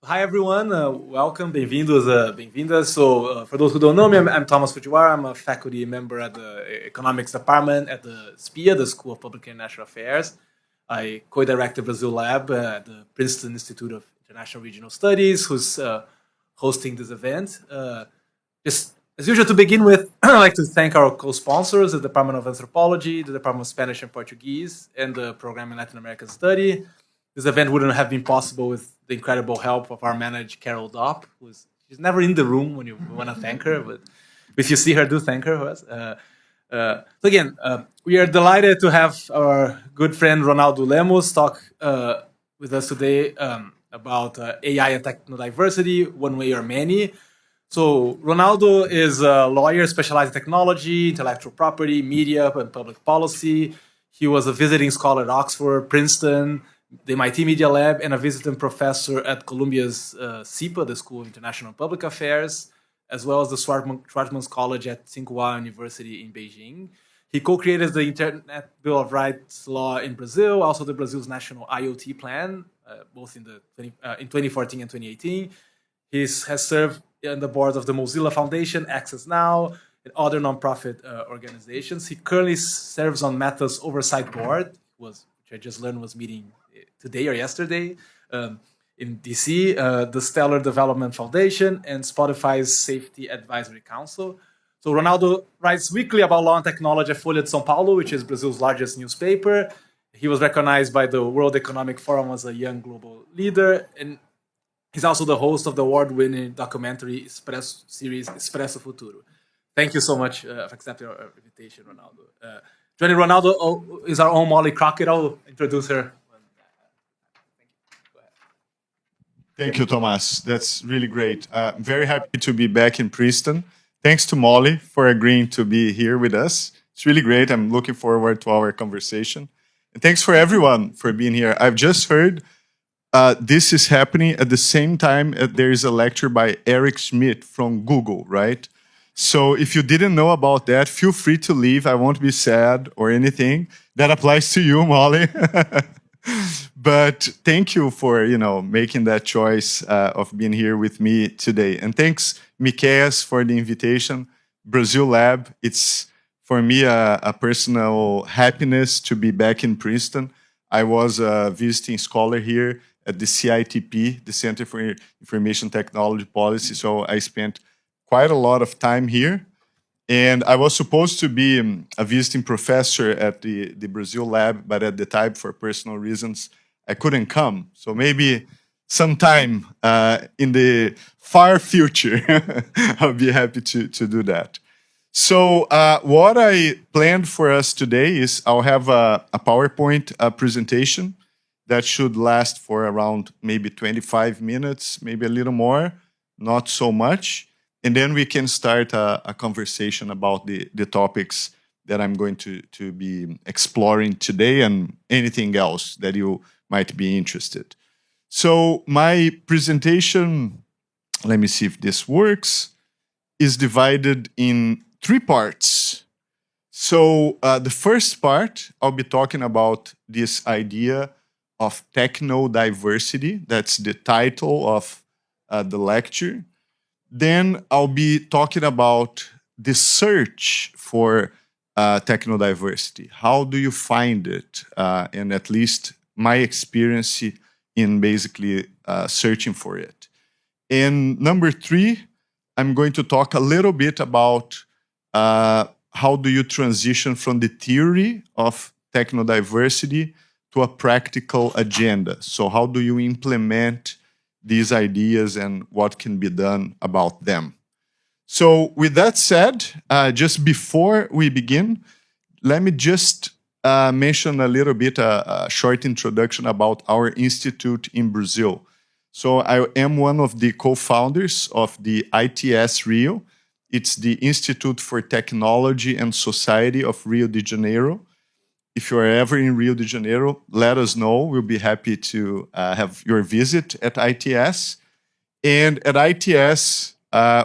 Hi everyone, welcome, bem-vindos, bem-vindas. For those who don't know me, I'm Thomas Fujiwara. I'm a faculty member at the economics department at the SPIA, the School of Public and International Affairs. I co-direct the Brazil Lab at the Princeton Institute of International Regional Studies, who's hosting this event. Just as usual, to begin with, I'd like to thank our co-sponsors, the Department of Anthropology, the Department of Spanish and Portuguese, and the Program in Latin American Study. This event wouldn't have been possible with the incredible help of our manager, Carol Dopp, she's never in the room when you want to thank her, but if you see her, do thank her. So again, we are delighted to have our good friend Ronaldo Lemos talk with us today about AI and tecnodiversity, one way or many. So Ronaldo is a lawyer specialized in technology, intellectual property, media, and public policy. He was a visiting scholar at Oxford, Princeton, the MIT Media Lab, and a visiting professor at Columbia's SIPA, the School of International and Public Affairs, as well as the Schwarzman's College at Tsinghua University in Beijing. He co-created the Internet Bill of Rights law in Brazil, also the Brazil's national IoT plan, both in 2014 and 2018. He has served on the board of the Mozilla Foundation, Access Now, and other nonprofit organizations. He currently serves on Meta's oversight board, which I just learned was meeting today or yesterday in DC, the Stellar Development Foundation, and Spotify's Safety Advisory Council. So Ronaldo writes weekly about law and technology at Folha de São Paulo, which is Brazil's largest newspaper. He was recognized by the World Economic Forum as a young global leader, and he's also the host of the award-winning documentary series Expresso Futuro. Thank you so much for accepting our invitation, Ronaldo. Joining Ronaldo is our own Molly Crockett. I'll introduce her. Thank you, Thomas. That's really great. I'm very happy to be back in Princeton. Thanks to Molly for agreeing to be here with us. It's really great. I'm looking forward to our conversation. And thanks for everyone for being here. I've just heard this is happening at the same time there is a lecture by Eric Schmidt from Google, right? So if you didn't know about that, feel free to leave. I won't be sad or anything. That applies to you, Molly. But thank you for making that choice of being here with me today. And thanks, Miqueias, for the invitation. Brazil Lab, it's for me a personal happiness to be back in Princeton. I was a visiting scholar here at the CITP, the Center for Information Technology Policy, so I spent quite a lot of time here. And I was supposed to be a visiting professor at the Brazil Lab, but at the time, for personal reasons, I couldn't come. So maybe sometime in the far future, I'll be happy to do that. So what I planned for us today is I'll have a PowerPoint presentation that should last for around maybe 25 minutes, maybe a little more, not so much. And then we can start a conversation about the topics that I'm going to be exploring today and anything else that you might be interested. So my presentation, let me see if this works, is divided in 3 parts. So the first part, I'll be talking about this idea of technodiversity. That's the title of the lecture. Then I'll be talking about the search for technodiversity. How do you find it? And at least my experience in basically searching for it. And number 3, I'm going to talk a little bit about how do you transition from the theory of technodiversity to a practical agenda. So how do you implement these ideas and what can be done about them. So with that said, just before we begin, let me just mention a little bit, a short introduction about our institute in Brazil. So I am one of the co-founders of the ITS Rio. It's the Institute for Technology and Society of Rio de Janeiro. If you're ever in Rio de Janeiro, let us know. We'll be happy to have your visit at ITS. And at ITS,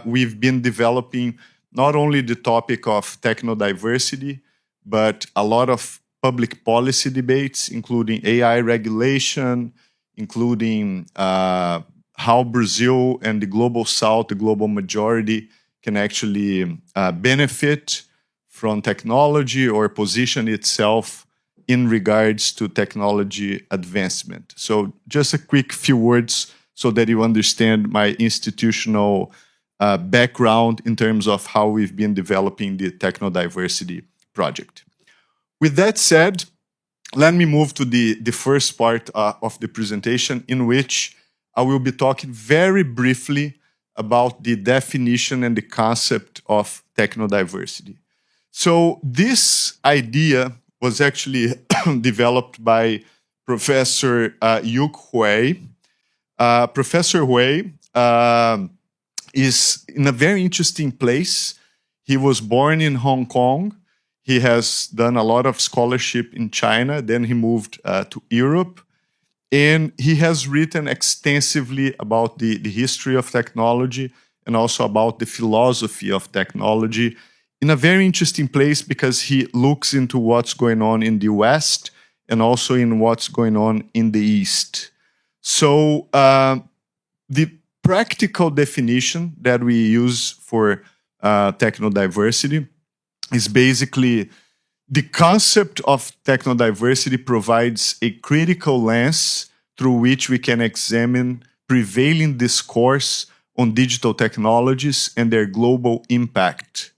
we've been developing not only the topic of technodiversity, but a lot of public policy debates, including AI regulation, including how Brazil and the global south, the global majority, can actually benefit from technology or position itself in regards to technology advancement. So just a quick few words so that you understand my institutional background in terms of how we've been developing the Tecnodiversity project. With that said, let me move to the first part of the presentation, in which I will be talking very briefly about the definition and the concept of technodiversity. So this idea was actually developed by Professor Yuk Hui. Professor Hui is in a very interesting place. He was born in Hong Kong. He has done a lot of scholarship in China. Then he moved to Europe. And he has written extensively about the history of technology and also about the philosophy of technology in a very interesting place, because he looks into what's going on in the West and also in what's going on in the East. So the practical definition that we use for technodiversity is basically the concept of technodiversity provides a critical lens through which we can examine prevailing discourse on digital technologies and their global impact.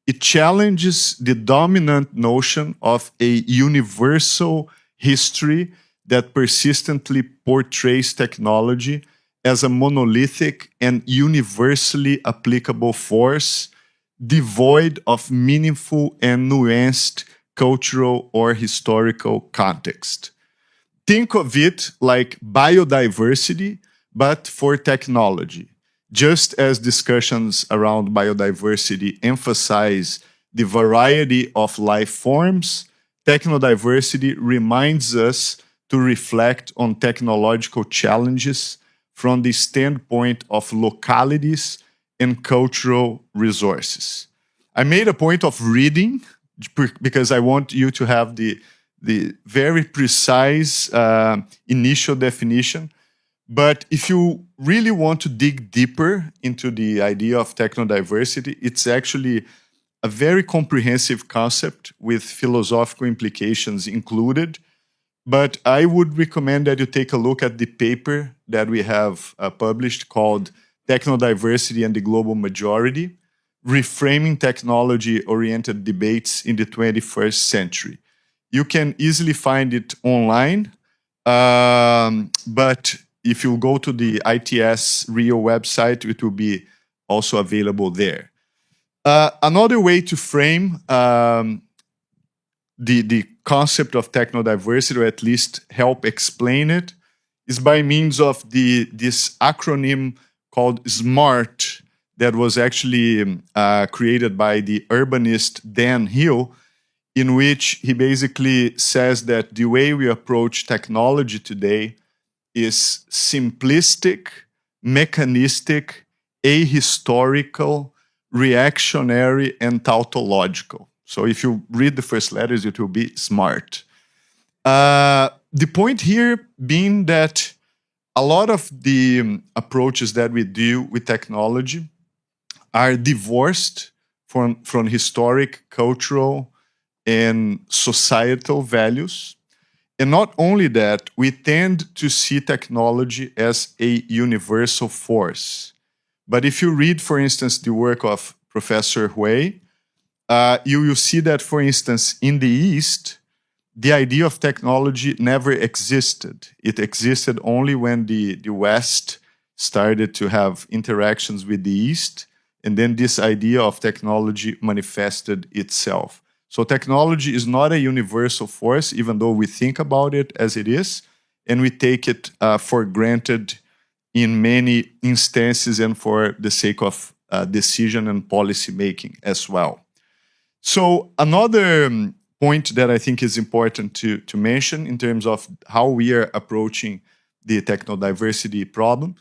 It challenges the dominant notion of a universal history that persistently portrays technology as a monolithic and universally applicable force, devoid of meaningful and nuanced cultural or historical context. Think of it like biodiversity, but for technology. Just as discussions around biodiversity emphasize the variety of life forms, technodiversity reminds us to reflect on technological challenges from the standpoint of localities and cultural resources. I made a point of reading because I want you to have the very precise initial definition. But if you really want to dig deeper into the idea of technodiversity, it's actually a very comprehensive concept with philosophical implications included. But I would recommend that you take a look at the paper that we have published called Tecnodiversity and the Global Majority, Reframing Technology-Oriented Debates in the 21st Century. You can easily find it online, but if you go to the ITS Rio website, it will be also available there. Another way to frame the concept of technodiversity, or at least help explain it, is by means of this acronym called SMART, that was actually created by the urbanist Dan Hill, in which he basically says that the way we approach technology today is simplistic, mechanistic, ahistorical, reactionary, and tautological. So if you read the first letters, it will be SMART. The point here being that a lot of the approaches that we do with technology are divorced from historic, cultural, and societal values. And not only that, we tend to see technology as a universal force. But if you read, for instance, the work of Professor Hui, you will see that, for instance, in the East, the idea of technology never existed. It existed only when the West started to have interactions with the East, and then this idea of technology manifested itself. So technology is not a universal force, even though we think about it as it is, and we take it for granted in many instances and for the sake of decision and policy making as well. So another point that I think is important to mention in terms of how we are approaching the technodiversity problem,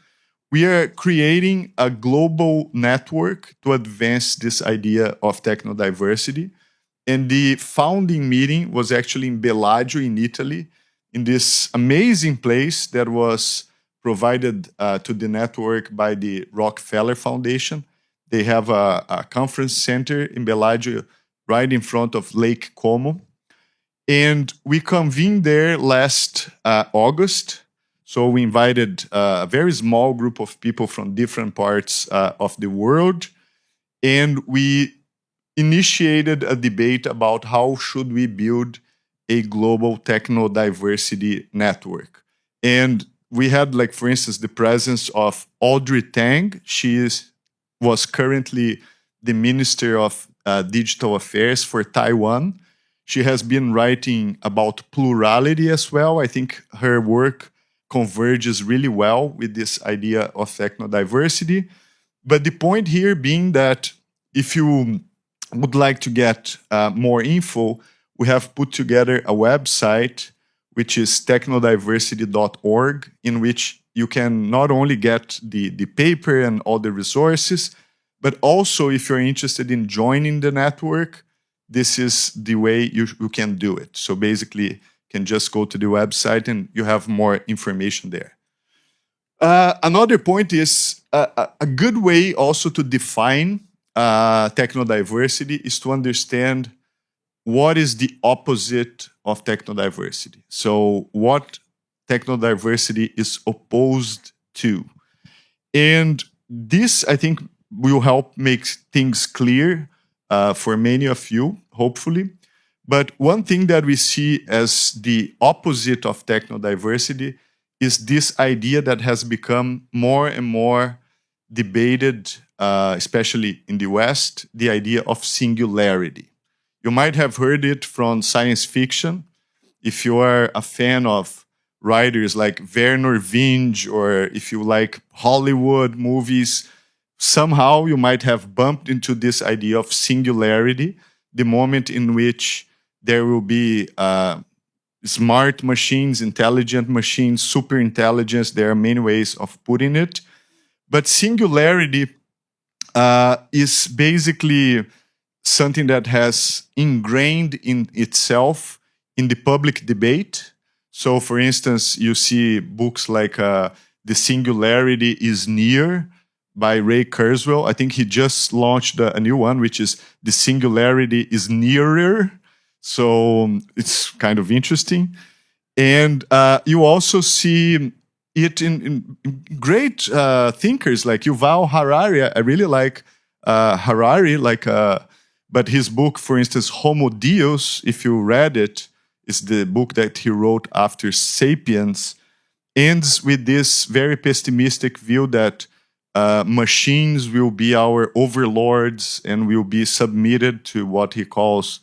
we are creating a global network to advance this idea of technodiversity. And the founding meeting was actually in Bellagio in Italy, in this amazing place that was provided to the network by the Rockefeller Foundation. They have a conference center in Bellagio right in front of Lake Como. And we convened there last August. So we invited a very small group of people from different parts of the world. And we initiated a debate about how should we build a global technodiversity network. And we had, like, for instance, the presence of Audrey Tang. She was currently the Minister of Digital Affairs for Taiwan. She has been writing about plurality as well. I think her work converges really well with this idea of technodiversity. But the point here being that if you would like to get more info, we have put together a website, which is tecnodiversity.org, in which you can not only get the paper and all the resources, but also if you're interested in joining the network, this is the way you can do it. So basically, you can just go to the website and you have more information there. Another point is a good way also to define technodiversity is to understand what is the opposite of technodiversity. So what technodiversity is opposed to. And this, I think, will help make things clear for many of you, hopefully. But one thing that we see as the opposite of technodiversity is this idea that has become more and more debated, especially in the West, the idea of singularity. You might have heard it from science fiction. If you are a fan of writers like Vernor Vinge, or if you like Hollywood movies, somehow you might have bumped into this idea of singularity, the moment in which there will be smart machines, intelligent machines, super intelligence. There are many ways of putting it. But singularity is basically something that has ingrained in itself in the public debate. So, for instance, you see books like The Singularity is Near by Ray Kurzweil. I think he just launched a new one, which is The Singularity is Nearer. So it's kind of interesting. And you also see it in great thinkers like Yuval Harari. I really like Harari, but his book, for instance, Homo Deus, if you read it, is the book that he wrote after Sapiens, ends with this very pessimistic view that machines will be our overlords and will be submitted to what he calls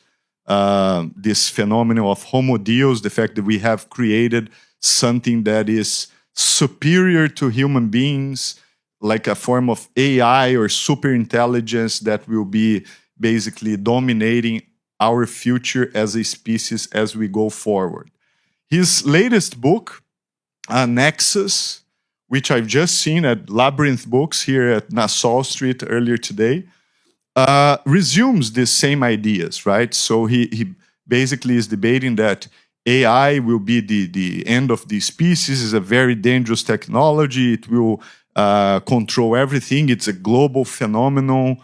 this phenomenon of Homo Deus, the fact that we have created something that is superior to human beings, like a form of AI or super intelligence that will be basically dominating our future as a species as we go forward. His latest book, Nexus, which I've just seen at Labyrinth Books here at Nassau Street earlier today, resumes the same ideas, right? So he basically is debating that AI will be the end of the species. It's a very dangerous technology. It will control everything. It's a global phenomenon.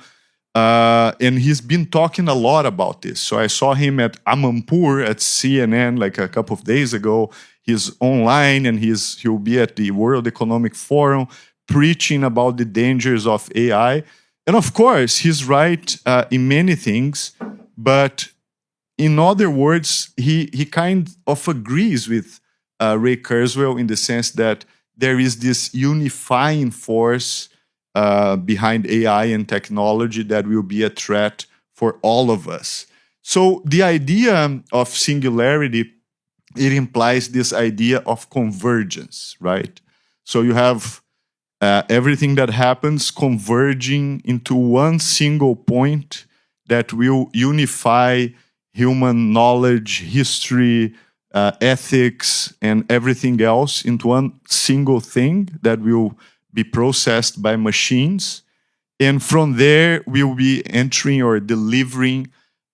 And he's been talking a lot about this. So I saw him at Amanpur at CNN like a couple of days ago. He's online and he'll be at the World Economic Forum preaching about the dangers of AI. And of course, he's right in many things, but in other words, he kind of agrees with Ray Kurzweil in the sense that there is this unifying force behind AI and technology that will be a threat for all of us. So the idea of singularity, it implies this idea of convergence, right? So you have everything that happens converging into one single point that will unify human knowledge, history, ethics, and everything else into one single thing that will be processed by machines. And from there, we'll be entering or delivering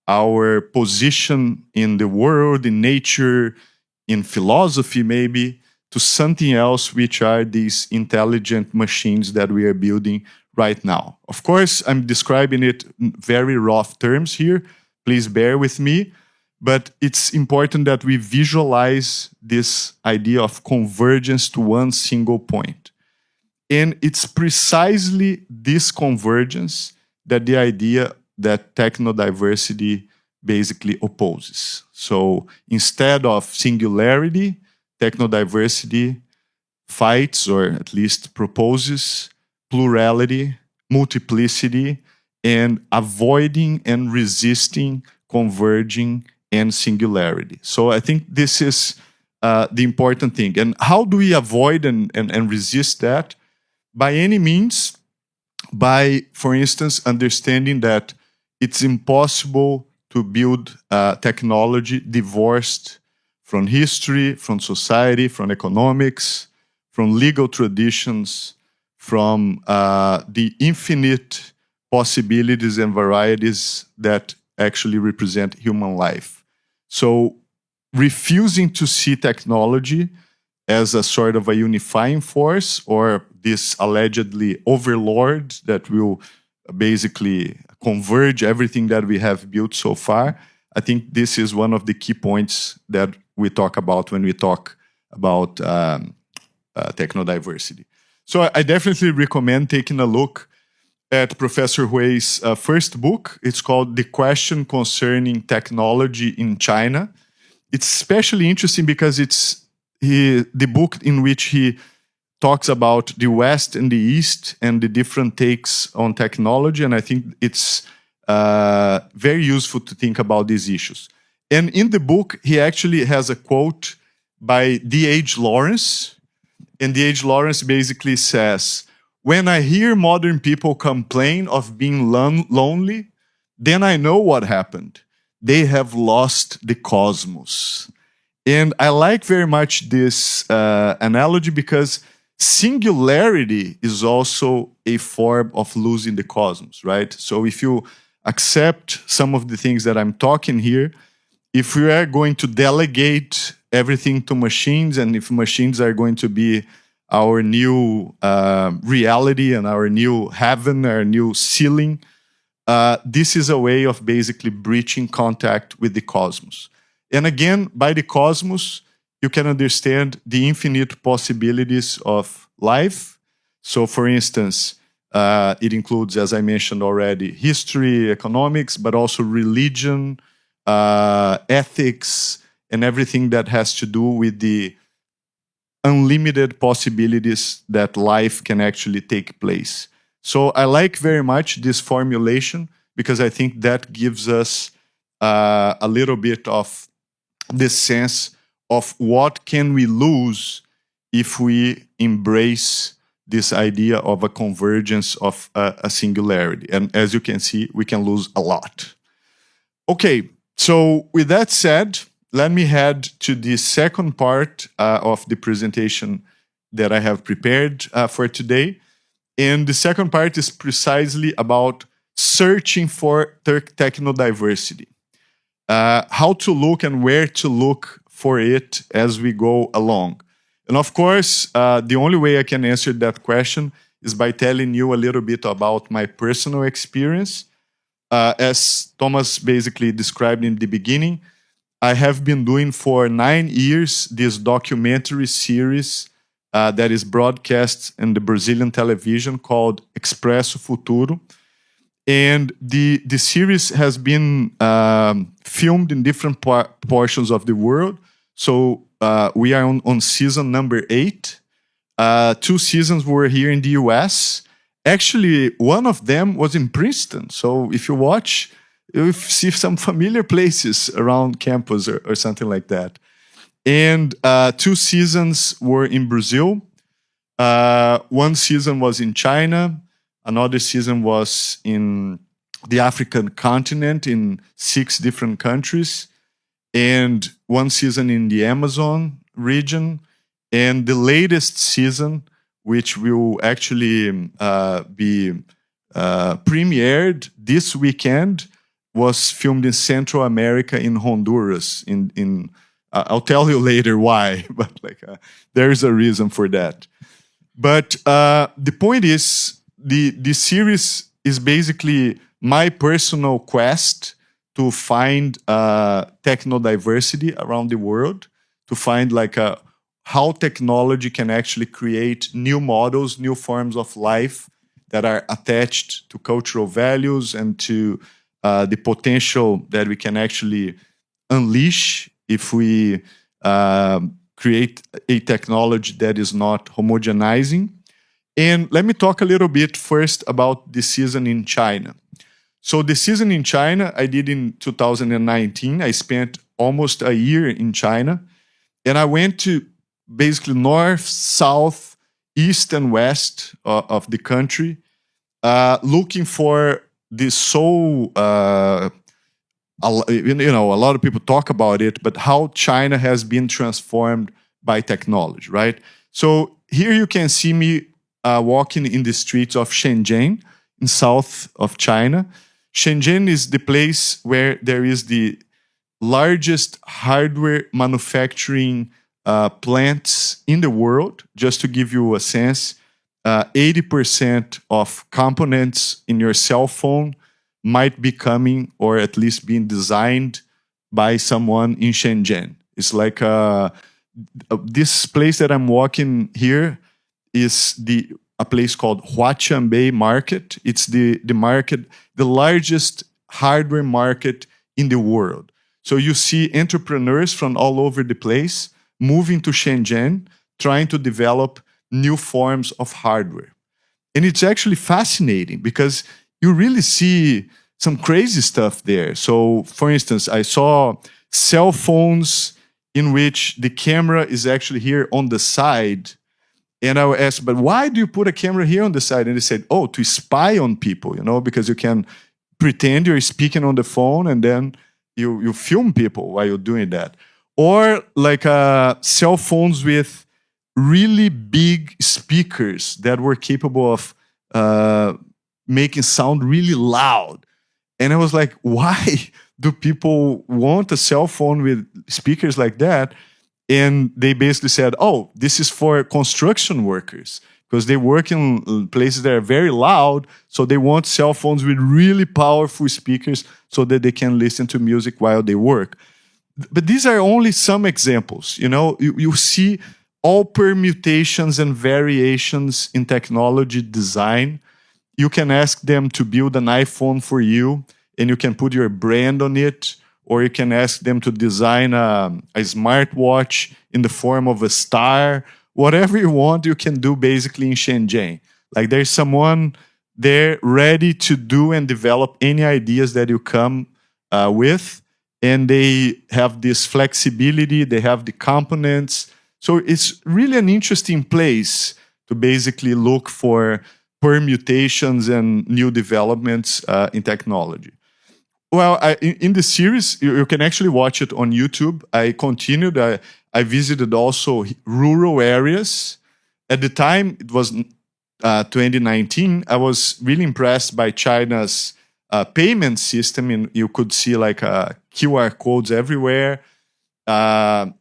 our position in the world, in nature, in philosophy maybe, to to something else, which are these intelligent machines that we are building right now. Of course, I'm describing it in very rough terms here. Please bear with me. But it's important that we visualize this idea of convergence to one single point. And it's precisely this convergence that the idea that technodiversity basically opposes. So instead of singularity, technodiversity fights, or at least proposes, plurality, multiplicity, and avoiding and resisting converging and singularity. So I think this is the important thing. And how do we avoid and resist that? By any means, by, for instance, understanding that it's impossible to build technology divorced from history, from society, from economics, from legal traditions, from the infinite possibilities and varieties that actually represent human life. So refusing to see technology as a sort of a unifying force, or this allegedly overlord that will basically converge everything that we have built so far, I think this is one of the key points that we talk about when we talk about technodiversity. So I definitely recommend taking a look at Professor Hui's first book. It's called The Question Concerning Technology in China. It's especially interesting because it's the book in which he talks about the West and the East and the different takes on technology. And I think it's very useful to think about these issues. And in the book, he actually has a quote by D.H. Lawrence. And D.H. Lawrence basically says, "When I hear modern people complain of being lonely, then I know what happened. They have lost the cosmos." And I like very much this analogy because singularity is also a form of losing the cosmos, right? So if you accept some of the things that I'm talking here, if we are going to delegate everything to machines, and if machines are going to be our new reality and our new heaven, our new ceiling, this is a way of basically breaching contact with the cosmos. And again, by the cosmos, you can understand the infinite possibilities of life. So for instance, it includes, as I mentioned already, history, economics, but also religion, ethics, and everything that has to do with the unlimited possibilities that life can actually take place. So I like very much this formulation because I think that gives us a little bit of this sense of what can we lose if we embrace this idea of a convergence of a singularity. And as you can see, we can lose a lot. Okay, so with that said, let me head to the second part of the presentation that I have prepared for today. And the second part is precisely about searching for technodiversity. How to look and where to look for it as we go along. And of course, the only way I can answer that question is by telling you a little bit about my personal experience. As Thomas basically described in the beginning, I have been doing for 9 years this documentary series that is broadcast in the Brazilian television called Expresso Futuro. And the series has been filmed in different portions of the world. So we are on season number 8. 2 seasons were here in the US. Actually, one of them was in Princeton. So if you watch, you'll see some familiar places around campus or something like that. And 2 seasons were in Brazil. 1 season was in China. Another season was in the African continent in 6 different countries. And 1 season in the Amazon region. And the latest season, which will actually be premiered this weekend, was filmed in Central America in Honduras. I'll tell you later why, but like there is a reason for that. But the point is, the series is basically my personal quest to find technodiversity around the world, to find how technology can actually create new models, new forms of life that are attached to cultural values and to the potential that we can actually unleash if we create a technology that is not homogenizing. And let me talk a little bit first about the season in China. So the season in China, I did in 2019. I spent almost a year in China. And I went to basically north, south, east, and west of the country, looking for this a lot of people talk about it, but how China has been transformed by technology, right? So here you can see me walking in the streets of Shenzhen, in south of China. Shenzhen is the place where there is the largest hardware manufacturing plants in the world. Just to give you a sense, 80% of components in your cell phone might be coming or at least being designed by someone in Shenzhen. It's like this place that I'm walking here is a place called Huaqianbei Market. It's the market, the largest hardware market in the world. So you see entrepreneurs from all over the place moving to Shenzhen, trying to develop new forms of hardware. And it's actually fascinating because you really see some crazy stuff there. So, for instance, I saw cell phones in which the camera is actually here on the side. And I asked, but why do you put a camera here on the side? And they said, oh, to spy on people, because you can pretend you're speaking on the phone and then you film people while you're doing that. Or cell phones with really big speakers that were capable of making sound really loud. And I was like, why do people want a cell phone with speakers like that? And they basically said, oh, this is for construction workers because they work in places that are very loud. So they want cell phones with really powerful speakers so that they can listen to music while they work. But these are only some examples. You see all permutations and variations in technology design. You can ask them to build an iPhone for you, and you can put your brand on it, or you can ask them to design a smartwatch in the form of a star. Whatever you want, you can do basically in Shenzhen. Like there's someone there ready to do and develop any ideas that you come with, and they have this flexibility, they have the components. So it's really an interesting place to basically look for permutations and new developments in technology. Well, in the series, you can actually watch it on YouTube. I continued. I visited also rural areas. At the time, it was 2019. I was really impressed by China's payment system, and you could see QR codes everywhere, and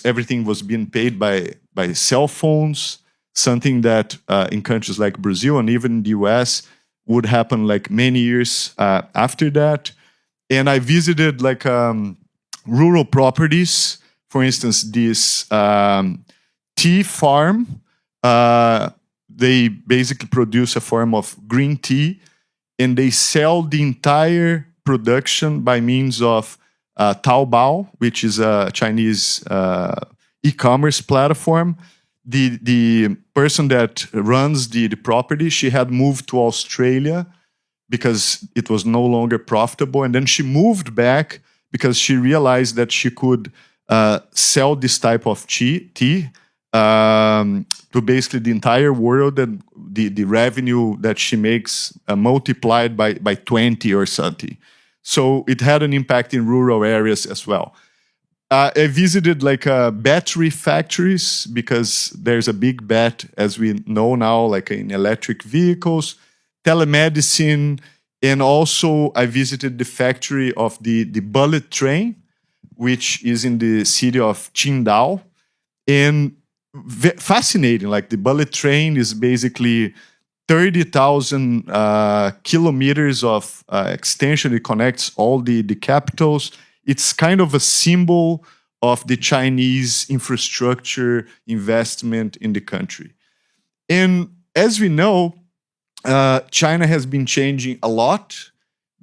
everything was being paid by cell phones. Something that in countries like Brazil and even in the US would happen many years after that. And I visited rural properties. For instance, this tea farm. They basically produce a form of green tea, and they sell the entire production by means of Taobao, which is a Chinese e-commerce platform. The person that runs the property, she had moved to Australia because it was no longer profitable. And then she moved back because she realized that she could sell this type of tea to basically the entire world, and the revenue that she makes multiplied by 20 or something. So it had an impact in rural areas as well. I visited battery factories because there's a big bet, as we know now, in electric vehicles, telemedicine, and also I visited the factory of the bullet train, which is in the city of Qingdao. And fascinating, like the bullet train is basically 30,000 kilometers of extension. It connects all the capitals. It's kind of a symbol of the Chinese infrastructure investment in the country. And as we know, China has been changing a lot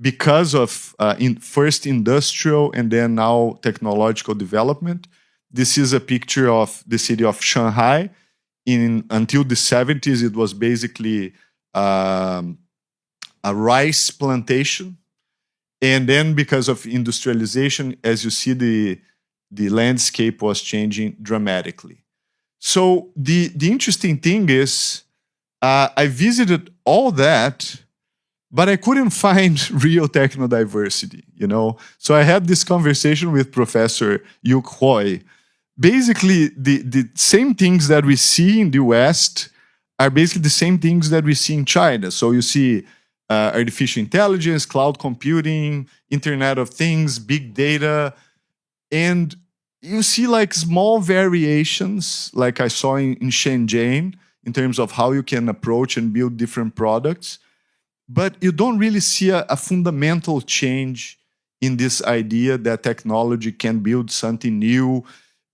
because of first industrial and then now technological development. This is a picture of the city of Shanghai. Until the 70s, it was basically a rice plantation. And then because of industrialization, as you see, the landscape was changing dramatically. So the interesting thing is, I visited all that, but I couldn't find real technodiversity, you know? So I had this conversation with Professor Yuk Hoi. Basically, the same things that we see in the West are basically the same things that we see in China. So you see artificial intelligence, cloud computing, Internet of Things, big data, and you see like small variations, like I saw in Shenzhen, in terms of how you can approach and build different products. But you don't really see a fundamental change in this idea that technology can build something new.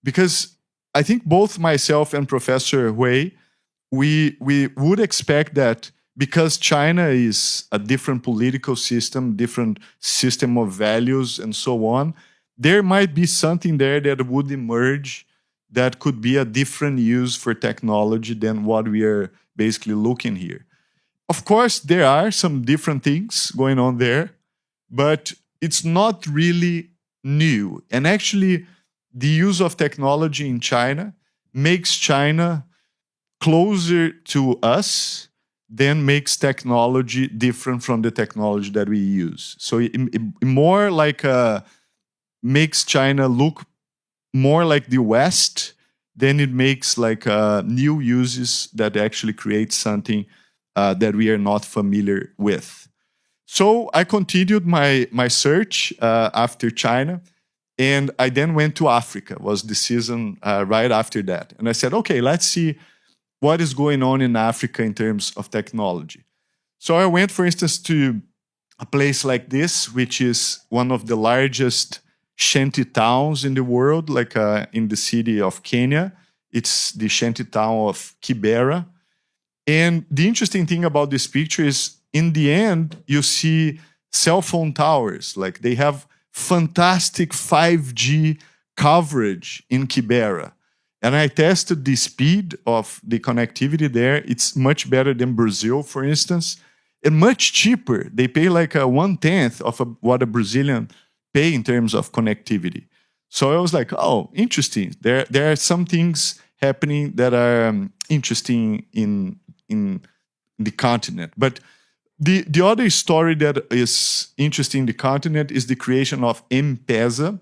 Because I think both myself and Professor Hui, we would expect that because China is a different political system, different system of values and so on, there might be something there that would emerge that could be a different use for technology than what we are basically looking here. Of course, there are some different things going on there, but it's not really new. And actually, the use of technology in China makes China closer to us than makes technology different from the technology that we use. So it more like makes China look more like the West than it makes like new uses that actually create something that we are not familiar with. So I continued my search after China, and I then went to Africa. It was the season right after that. And I said, okay, let's see what is going on in Africa in terms of technology. So I went, for instance, to a place like this, which is one of the largest shanty towns in the world, like in the city of Kenya. It's the shanty town of Kibera. And the interesting thing about this picture is, in the end, you see cell phone towers. Like they have fantastic 5G coverage in Kibera. And I tested the speed of the connectivity there. It's much better than Brazil, for instance, and much cheaper. They pay like 1/10 of what a Brazilian pay in terms of connectivity. So I was like, oh, interesting. There are some things happening that are interesting in the continent. But the other story that is interesting in the continent is the creation of M-Pesa.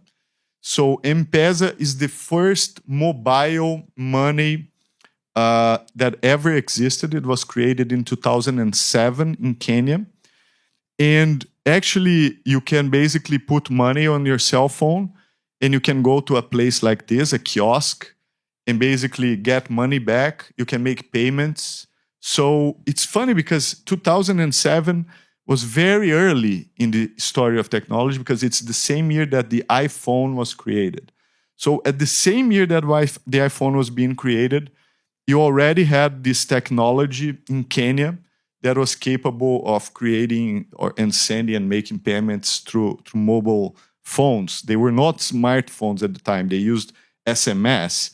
So M-Pesa is the first mobile money that ever existed. It was created in 2007 in Kenya. And actually, you can basically put money on your cell phone and you can go to a place like this, a kiosk, and basically get money back. You can make payments. So it's funny because 2007 was very early in the story of technology because it's the same year that the iPhone was created. So at the same year that the iPhone was being created, you already had this technology in Kenya that was capable of creating and sending and making payments through mobile phones. They were not smartphones at the time. They used SMS.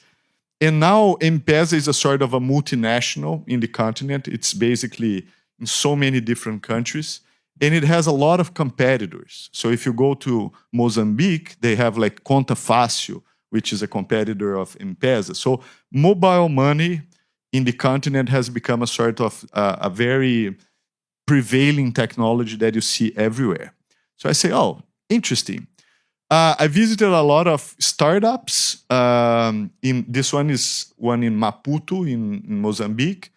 And now M-Pesa is a sort of a multinational in the continent. It's basically in so many different countries. And it has a lot of competitors. So if you go to Mozambique, they have like Conta Fácil, which is a competitor of M-Pesa. So mobile money in the continent has become a sort of a very prevailing technology that you see everywhere. So I say, oh, interesting. I visited a lot of startups. This one is one in Maputo in Mozambique.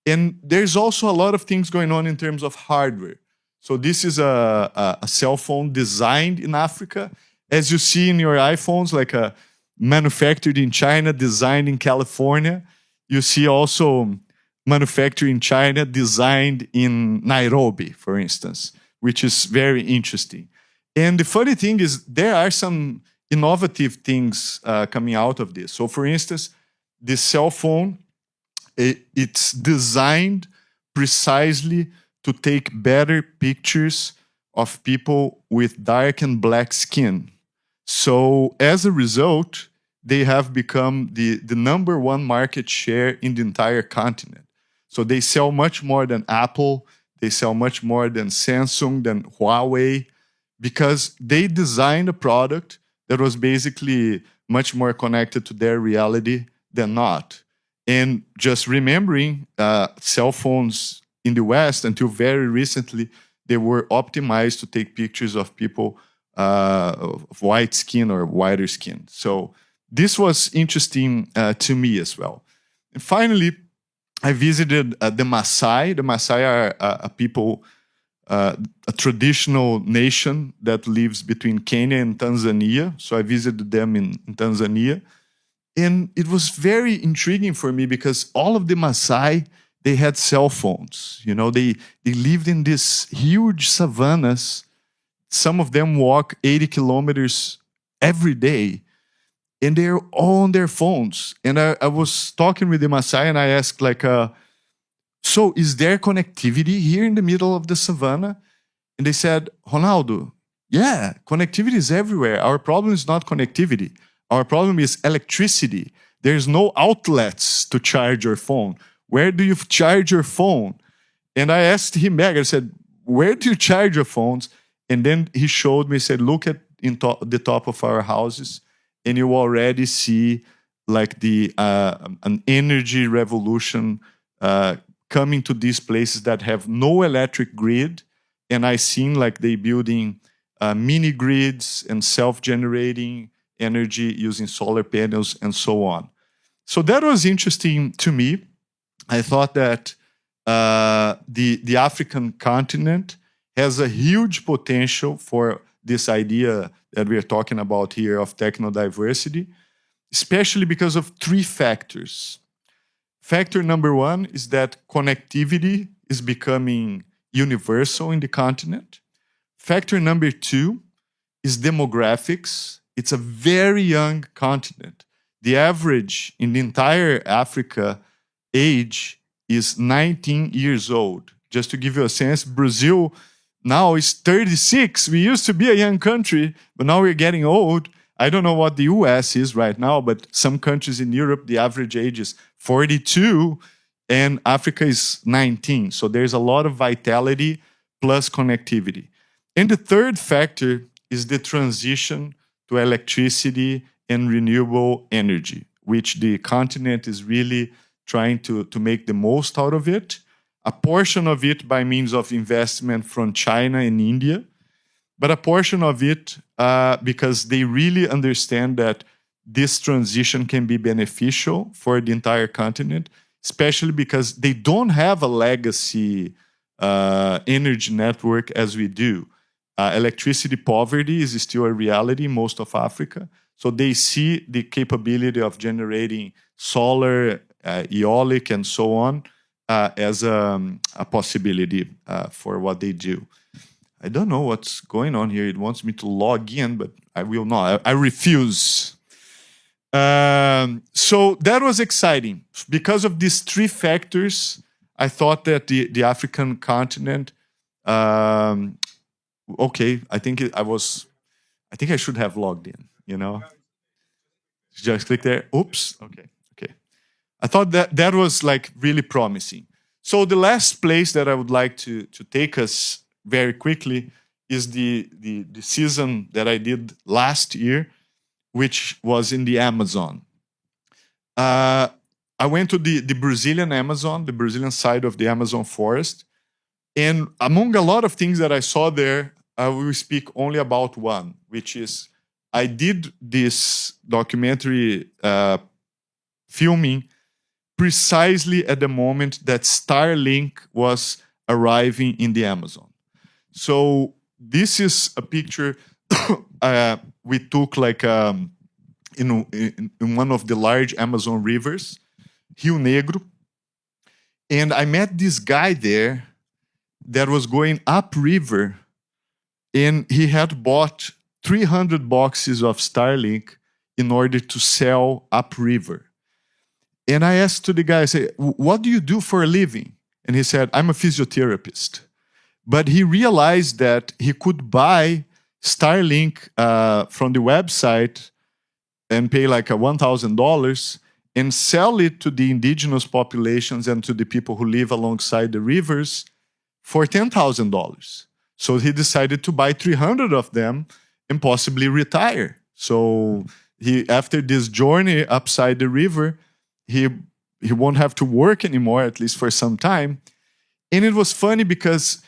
And there's also a lot of things going on in terms of hardware. So this is a cell phone designed in Africa. As you see in your iPhones, like manufactured in China, designed in California. You see also manufactured in China, designed in Nairobi, for instance, which is very interesting. And the funny thing is, there are some innovative things coming out of this. So, for instance, this cell phone, it's designed precisely to take better pictures of people with dark and black skin. So, as a result, they have become the number one market share in the entire continent. So they sell much more than Apple, they sell much more than Samsung, than Huawei, because they designed a product that was basically much more connected to their reality than not. And just remembering, cell phones in the West, until very recently, they were optimized to take pictures of people of white skin or whiter skin. So this was interesting to me as well. And finally, I visited the Maasai. The Maasai are a people, a traditional nation that lives between Kenya and Tanzania. So I visited them in Tanzania. And it was very intriguing for me because all of the Maasai, they had cell phones. You know, they lived in these huge savannas. Some of them walk 80 kilometers every day. And they're all on their phones. And I was talking with the Maasai and I asked, like, so is there connectivity here in the middle of the savannah? And they said, Ronaldo, yeah, connectivity is everywhere. Our problem is not connectivity. Our problem is electricity. There's no outlets to charge your phone. Where do you charge your phone? And I asked him back, I said, where do you charge your phones? And then he showed me, said, look at the top of our houses. And you already see like an energy revolution coming to these places that have no electric grid. And I seen like they building mini grids and self-generating energy using solar panels and so on. So that was interesting to me. I thought that the African continent has a huge potential for this idea that we are talking about here of technodiversity, especially because of three factors. Factor number one is that connectivity is becoming universal in the continent. Factor number two is demographics. It's a very young continent. The average in the entire Africa age is 19 years old. Just to give you a sense, Brazil now is 36. We used to be a young country, but now we're getting old. I don't know what the US is right now, but some countries in Europe, the average age is 42, and Africa is 19. So there's a lot of vitality plus connectivity. And the third factor is the transition to electricity and renewable energy, which the continent is really trying to make the most out of it. A portion of it by means of investment from China and India, but a portion of it because they really understand that this transition can be beneficial for the entire continent, especially because they don't have a legacy energy network as we do. Electricity poverty is still a reality in most of Africa, so they see the capability of generating solar, aeolic, and so on, as a possibility for what they do. I don't know what's going on here. It wants me to log in, but I will not. I refuse. So that was exciting. Because of these three factors, I thought that the African continent, okay, I think I should have logged in, you know? Just click there. Oops. Okay. I thought that was like really promising. So the last place that I would like to take us very quickly is the season that I did last year, which was in the Amazon. I went to the Brazilian Amazon, the Brazilian side of the Amazon forest. And among a lot of things that I saw there, I will speak only about one, which is I did this documentary filming precisely at the moment that Starlink was arriving in the Amazon. So this is a picture we took like in one of the large Amazon rivers, Rio Negro. And I met this guy there that was going upriver, and he had bought 300 boxes of Starlink in order to sell upriver. And I asked to the guy, I said, what do you do for a living? And he said, I'm a physiotherapist. But he realized that he could buy Starlink from the website and pay like $1,000 and sell it to the indigenous populations and to the people who live alongside the rivers for $10,000. So he decided to buy 300 of them and possibly retire. So after this journey upside the river, he won't have to work anymore, at least for some time. And it was funny because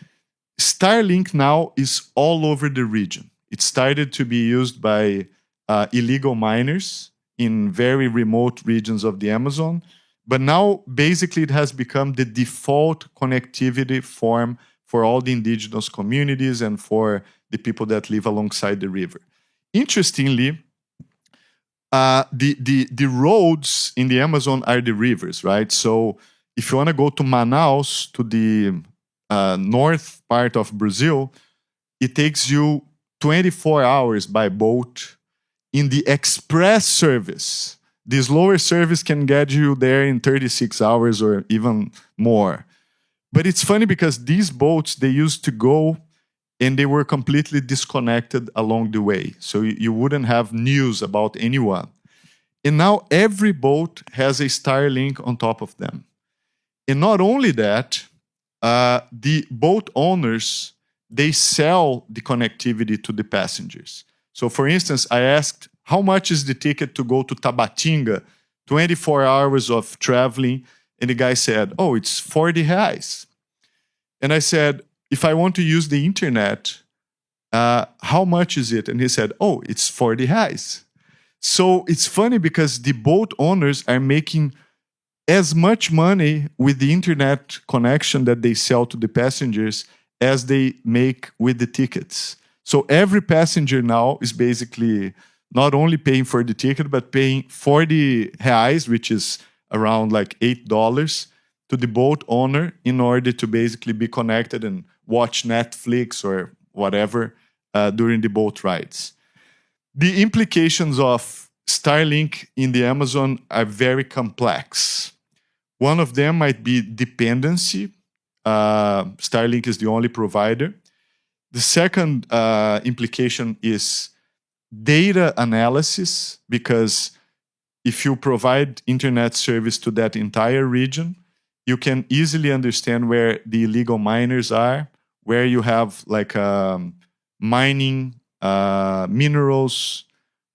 Starlink now is all over the region. It started to be used by illegal miners in very remote regions of the Amazon. But now, basically, it has become the default connectivity form for all the indigenous communities and for the people that live alongside the river. Interestingly, the roads in the Amazon are the rivers, right? So if you want to go to Manaus, to the north part of Brazil, it takes you 24 hours by boat in the express service. This lower service can get you there in 36 hours or even more. But it's funny because these boats, they used to go and they were completely disconnected along the way. So you wouldn't have news about anyone. And now every boat has a Starlink on top of them. And not only that, the boat owners, they sell the connectivity to the passengers. So for instance, I asked, how much is the ticket to go to Tabatinga? 24 hours of traveling. And the guy said, oh, it's 40 reais. And I said, if I want to use the internet, how much is it? And he said, oh, it's 40 reais. So it's funny because the boat owners are making as much money with the internet connection that they sell to the passengers as they make with the tickets. So every passenger now is basically not only paying for the ticket, but paying 40 reais, which is around like $8, to the boat owner in order to basically be connected and watch Netflix or whatever during the boat rides. The implications of Starlink in the Amazon are very complex. One of them might be dependency. Starlink is the only provider. The second implication is data analysis, because if you provide internet service to that entire region, you can easily understand where the illegal miners are, where you have like mining minerals,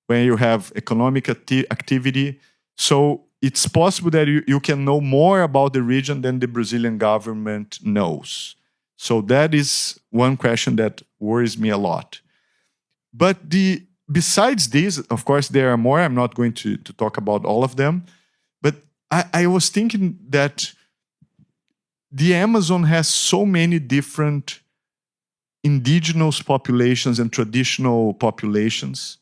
where you have economic activity. So it's possible that you can know more about the region than the Brazilian government knows. So that is one question that worries me a lot. But besides this, of course, there are more. I'm not going to talk about all of them. But I was thinking that the Amazon has so many different indigenous populations and traditional populations,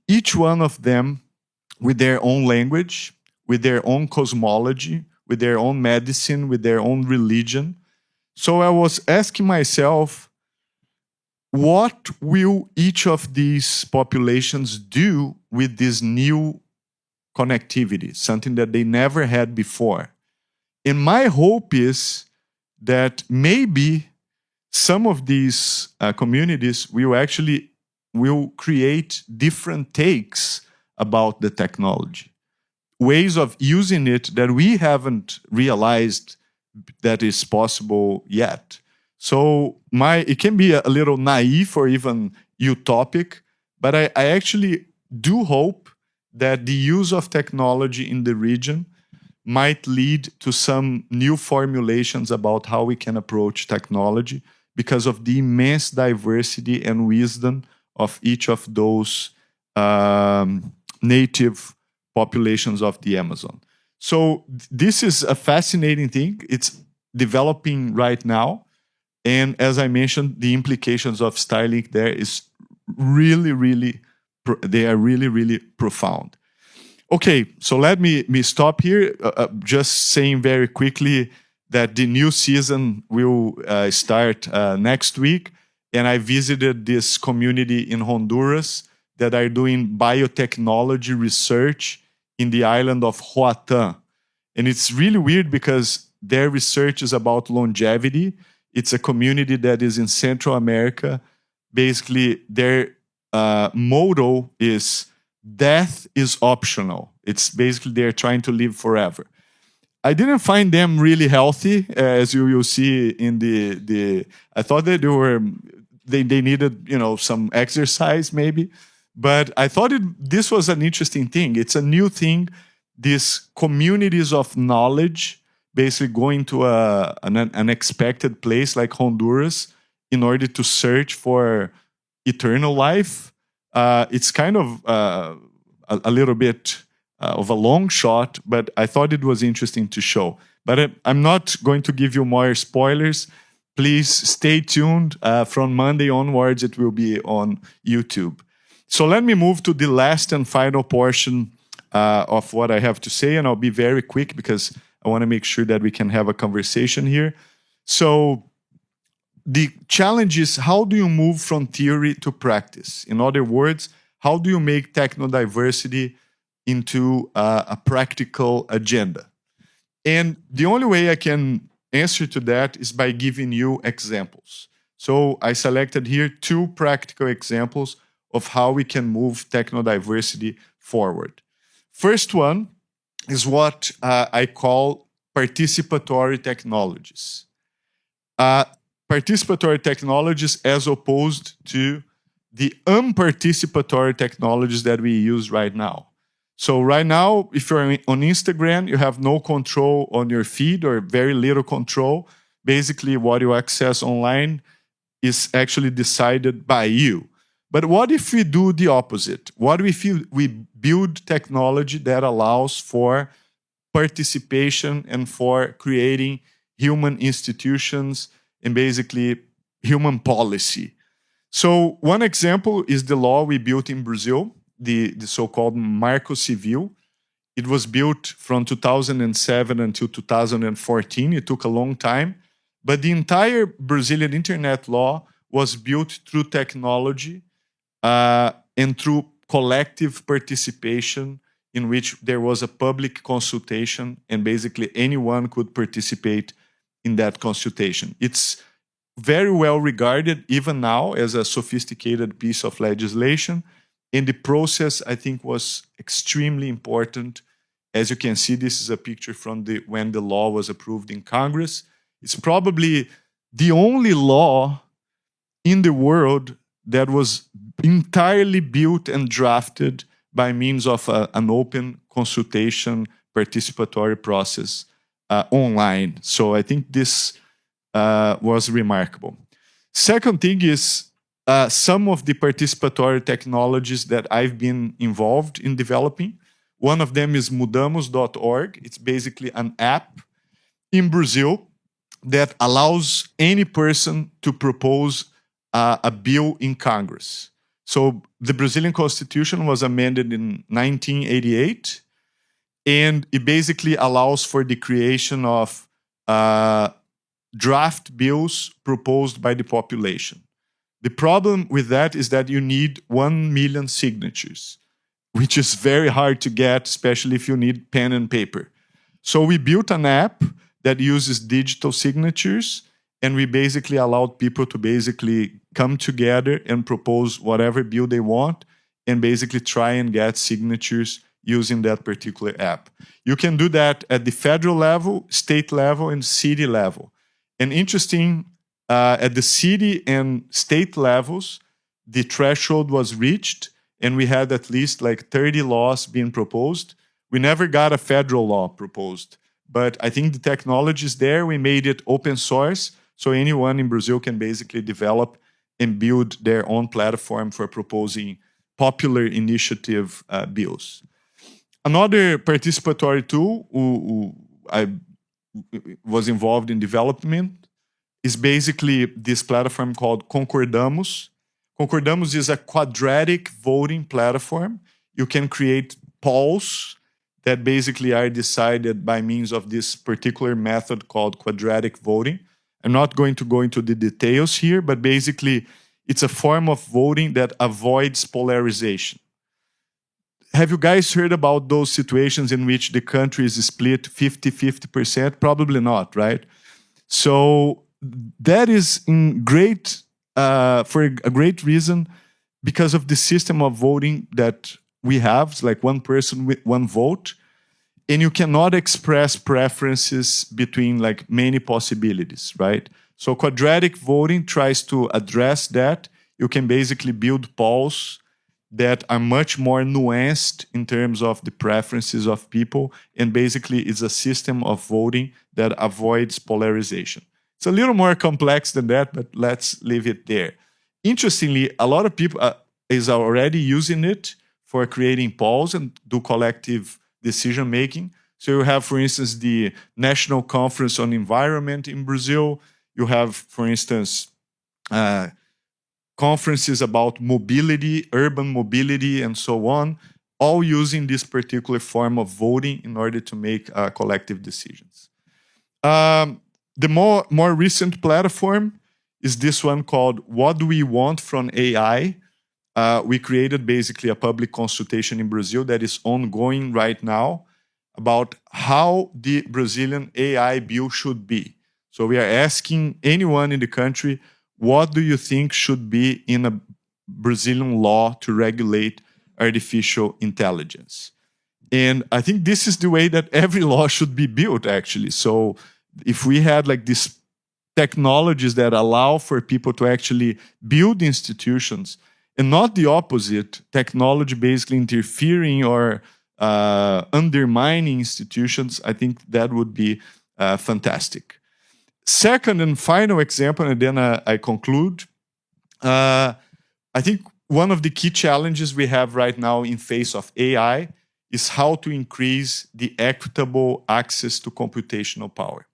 each one of them with their own language, with their own cosmology, with their own medicine, with their own religion. So I was asking myself, what will each of these populations do with this new connectivity, something that they never had before? And my hope is that maybe some of these communities will create different takes about the technology, ways of using it that we haven't realized that is possible yet. So it can be a little naive or even utopic, but I actually do hope that the use of technology in the region might lead to some new formulations about how we can approach technology because of the immense diversity and wisdom of each of those native populations of the Amazon. So this is a fascinating thing. It's developing right now. And as I mentioned, the implications of Starlink there is really, really profound. Okay, so let me stop here. Just saying very quickly that the new season will start next week. And I visited this community in Honduras that are doing biotechnology research in the island of Roatán. And it's really weird because their research is about longevity. It's a community that is in Central America. Basically, their motto is death is optional. It's basically they're trying to live forever. I didn't find them really healthy, as you will see in the. I thought that they needed some exercise maybe, but I thought this was an interesting thing. It's a new thing. These communities of knowledge basically going to an unexpected place like Honduras in order to search for eternal life. It's kind of a little bit of a long shot, but I thought it was interesting to show. But I'm not going to give you more spoilers. Please stay tuned. From Monday onwards, it will be on YouTube. So let me move to the last and final portion of what I have to say, and I'll be very quick because I want to make sure that we can have a conversation here. So the challenge is, how do you move from theory to practice? In other words, how do you make technodiversity into a practical agenda? And the only way I can answer to that is by giving you examples. So I selected here 2 practical examples of how we can move technodiversity forward. First one is what I call participatory technologies. Participatory technologies as opposed to the unparticipatory technologies that we use right now. So right now, if you're on Instagram, you have no control on your feed or very little control. Basically, what you access online is actually decided by you. But what if we do the opposite? What if we build technology that allows for participation and for creating human institutions and basically human policy? So one example is the law we built in Brazil, the so-called Marco Civil. It was built from 2007 until 2014. It took a long time. But the entire Brazilian internet law was built through technology and through collective participation, in which there was a public consultation and basically anyone could participate in that consultation. It's very well regarded even now as a sophisticated piece of legislation. And the process, I think, was extremely important. As you can see, this is a picture from when the law was approved in Congress. It's probably the only law in the world that was entirely built and drafted by means of an open consultation participatory process online. So I think this was remarkable. Second thing is some of the participatory technologies that I've been involved in developing. One of them is mudamos.org. It's basically an app in Brazil that allows any person to propose a bill in Congress. So the Brazilian Constitution was amended in 1988, and it basically allows for the creation of draft bills proposed by the population. The problem with that is that you need 1 million signatures, which is very hard to get, especially if you need pen and paper. So we built an app that uses digital signatures, and we basically allowed people to basically come together and propose whatever bill they want and basically try and get signatures using that particular app. You can do that at the federal level, state level, and city level. And interesting, at the city and state levels, the threshold was reached, and we had at least like 30 laws being proposed. We never got a federal law proposed, but I think the technology is there. We made it open source, so anyone in Brazil can basically develop and build their own platform for proposing popular initiative bills. Another participatory tool who I was involved in development is basically this platform called Concordamos. Concordamos is a quadratic voting platform. You can create polls that basically are decided by means of this particular method called quadratic voting. I'm not going to go into the details here, but basically it's a form of voting that avoids polarization. Have you guys heard about those situations in which the country is split 50-50%? Probably not, right? So that is in great, for a great reason, because of the system of voting that we have. It's like one person with one vote, and you cannot express preferences between like many possibilities, right? So quadratic voting tries to address that. You can basically build polls that are much more nuanced in terms of the preferences of people, and basically it's a system of voting that avoids polarization. It's a little more complex than that, but let's leave it there. Interestingly, a lot of people is already using it for creating polls and do collective decision making. So you have, for instance, the National Conference on Environment in Brazil. You have, for instance, conferences about mobility, urban mobility, and so on, all using this particular form of voting in order to make collective decisions. The more recent platform is this one called What Do We Want from AI? We created basically a public consultation in Brazil that is ongoing right now about how the Brazilian AI bill should be. So we are asking anyone in the country, what do you think should be in a Brazilian law to regulate artificial intelligence? And I think this is the way that every law should be built, actually. So if we had like these technologies that allow for people to actually build institutions, and not the opposite, technology basically interfering or undermining institutions, I think that would be fantastic. Second and final example, and then I conclude. I think one of the key challenges we have right now in face of AI is how to increase the equitable access to computational power.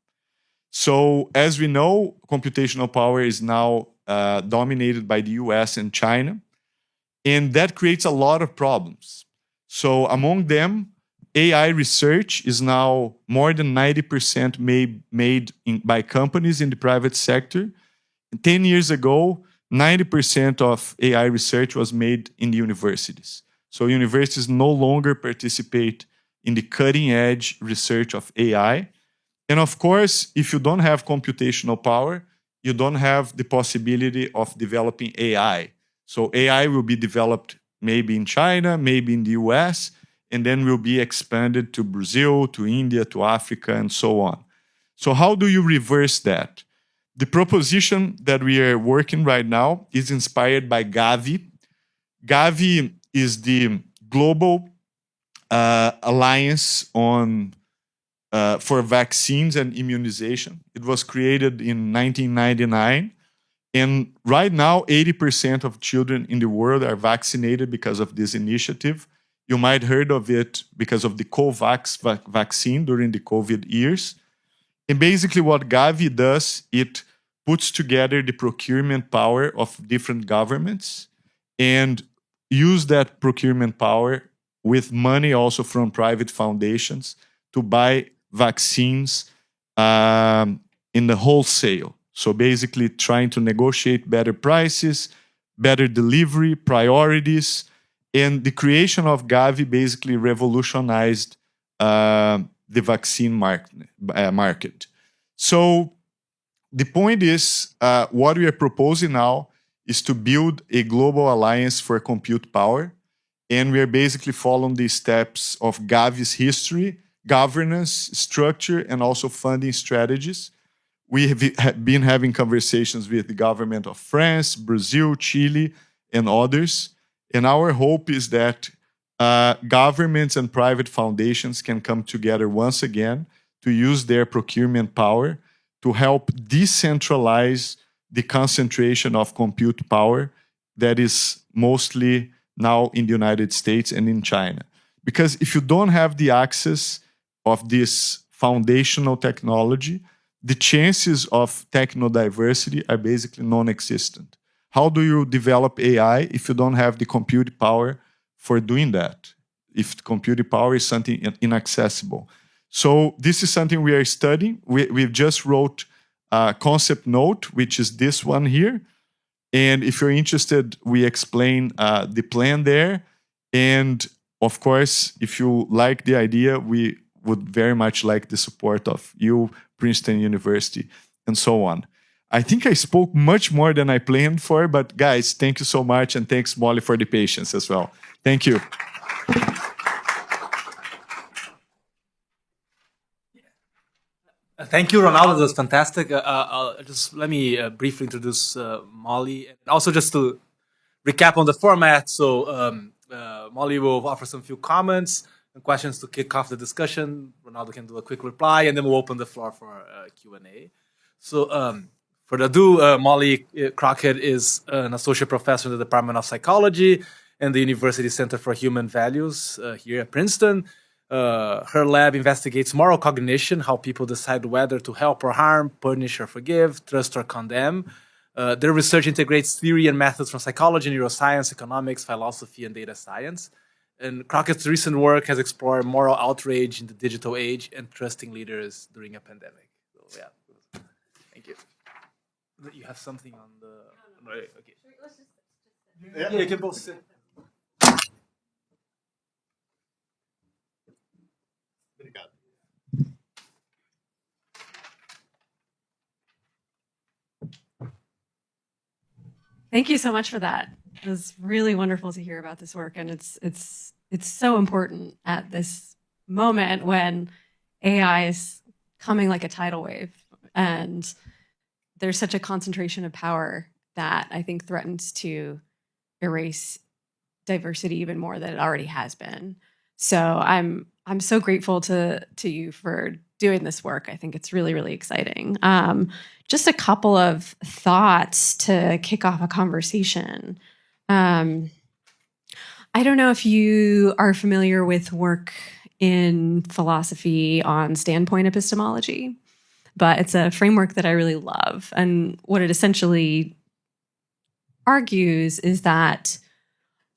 So as we know, computational power is now dominated by the US and China, and that creates a lot of problems. So among them, AI research is now more than 90% made by companies in the private sector. 10 years ago, 90% of AI research was made in the universities. So universities no longer participate in the cutting edge research of AI. And of course, if you don't have computational power, you don't have the possibility of developing AI. So AI will be developed maybe in China, maybe in the US, and then will be expanded to Brazil, to India, to Africa, and so on. So how do you reverse that? The proposition that we are working right now is inspired by Gavi. Gavi is the global alliance for vaccines and immunization. It was created in 1999. And right now, 80% of children in the world are vaccinated because of this initiative. You might have heard of it because of the COVAX vaccine during the COVID years. And basically what Gavi does, it puts together the procurement power of different governments and use that procurement power with money also from private foundations to buy vaccines in the wholesale. So basically trying to negotiate better prices, better delivery, priorities, and the creation of Gavi basically revolutionized the vaccine market. So the point is, what we are proposing now is to build a global alliance for compute power. And we are basically following the steps of Gavi's history, governance, structure, and also funding strategies. We have been having conversations with the government of France, Brazil, Chile, and others. And our hope is that governments and private foundations can come together once again to use their procurement power to help decentralize the concentration of compute power that is mostly now in the United States and in China. Because if you don't have the access of this foundational technology, the chances of technodiversity are basically non-existent. How do you develop AI if you don't have the compute power for doing that? if computing power is something inaccessible. So this is something we are studying. We've just wrote a concept note, which is this one here. And if you're interested, we explain the plan there. And of course, if you like the idea, we would very much like the support of you, Princeton University, and so on. I think I spoke much more than I planned for, but guys, thank you so much. And thanks, Molly, for the patience as well. Thank you. Thank you, Ronaldo. That was fantastic. Just let me briefly introduce Molly. And also, just to recap on the format. So Molly will offer some few comments and questions to kick off the discussion. Ronaldo can do a quick reply, and then we'll open the floor for Q&A. So for the Molly Crockett is an associate professor in the Department of Psychology and the University Center for Human Values here at Princeton. Her lab investigates moral cognition, how people decide whether to help or harm, punish or forgive, trust or condemn. Their research integrates theory and methods from psychology, neuroscience, economics, philosophy, and data science. And Crockett's recent work has explored moral outrage in the digital age and trusting leaders during a pandemic. So, yeah, thank you. You have something on the... Right, okay. Yeah, you can both sit. Thank you so much for that. It was really wonderful to hear about this work, and it's so important at this moment when AI is coming like a tidal wave, and there's such a concentration of power that I think threatens to erase diversity even more than it already has been. So I'm so grateful to you for doing this work. I think it's really, really exciting. Just a couple of thoughts to kick off a conversation. I don't know if you are familiar with work in philosophy on standpoint epistemology, but it's a framework that I really love. And what it essentially argues is that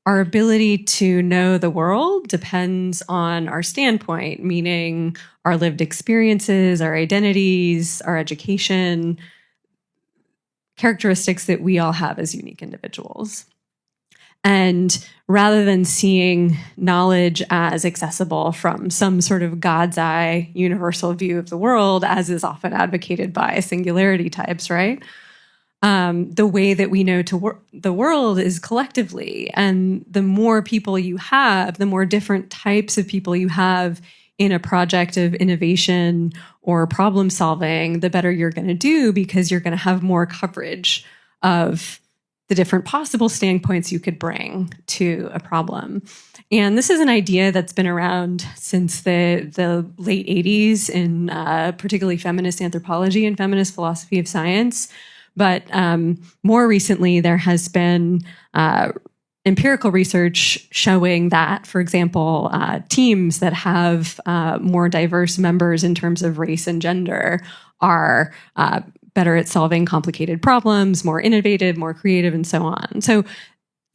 our ability to know the world depends on our standpoint, meaning our lived experiences, our identities, our education, characteristics that we all have as unique individuals. And rather than seeing knowledge as accessible from some sort of God's eye universal view of the world, as is often advocated by singularity types, right? The way that we know the world is collectively. And the more people you have, the more different types of people you have in a project of innovation or problem solving, the better you're going to do, because you're going to have more coverage of the different possible standpoints you could bring to a problem. And this is an idea that's been around since the late 80s in particularly feminist anthropology and feminist philosophy of science. But more recently, there has been empirical research showing that, for example, teams that have more diverse members in terms of race and gender are better at solving complicated problems, more innovative, more creative, and so on. So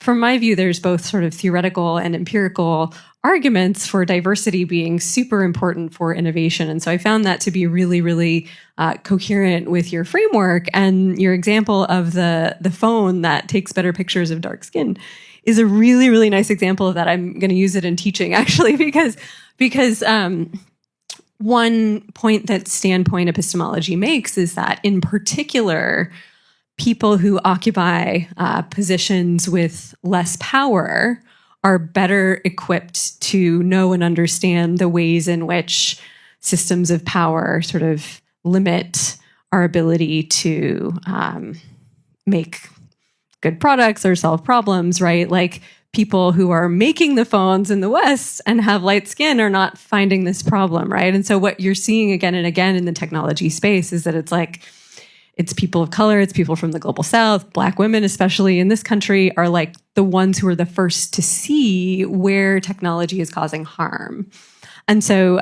from my view, there's both sort of theoretical and empirical arguments for diversity being super important for innovation. And so I found that to be really, really coherent with your framework. And your example of the phone that takes better pictures of dark skin is a really, really nice example of that. I'm going to use it in teaching, actually, because one point that standpoint epistemology makes is that, in particular, people who occupy positions with less power are better equipped to know and understand the ways in which systems of power sort of limit our ability to make good products or solve problems, right? Like people who are making the phones in the West and have light skin are not finding this problem, right? And so what you're seeing again and again in the technology space is that it's people of color, it's people from the global South, Black women, especially in this country, are like the ones who are the first to see where technology is causing harm. And so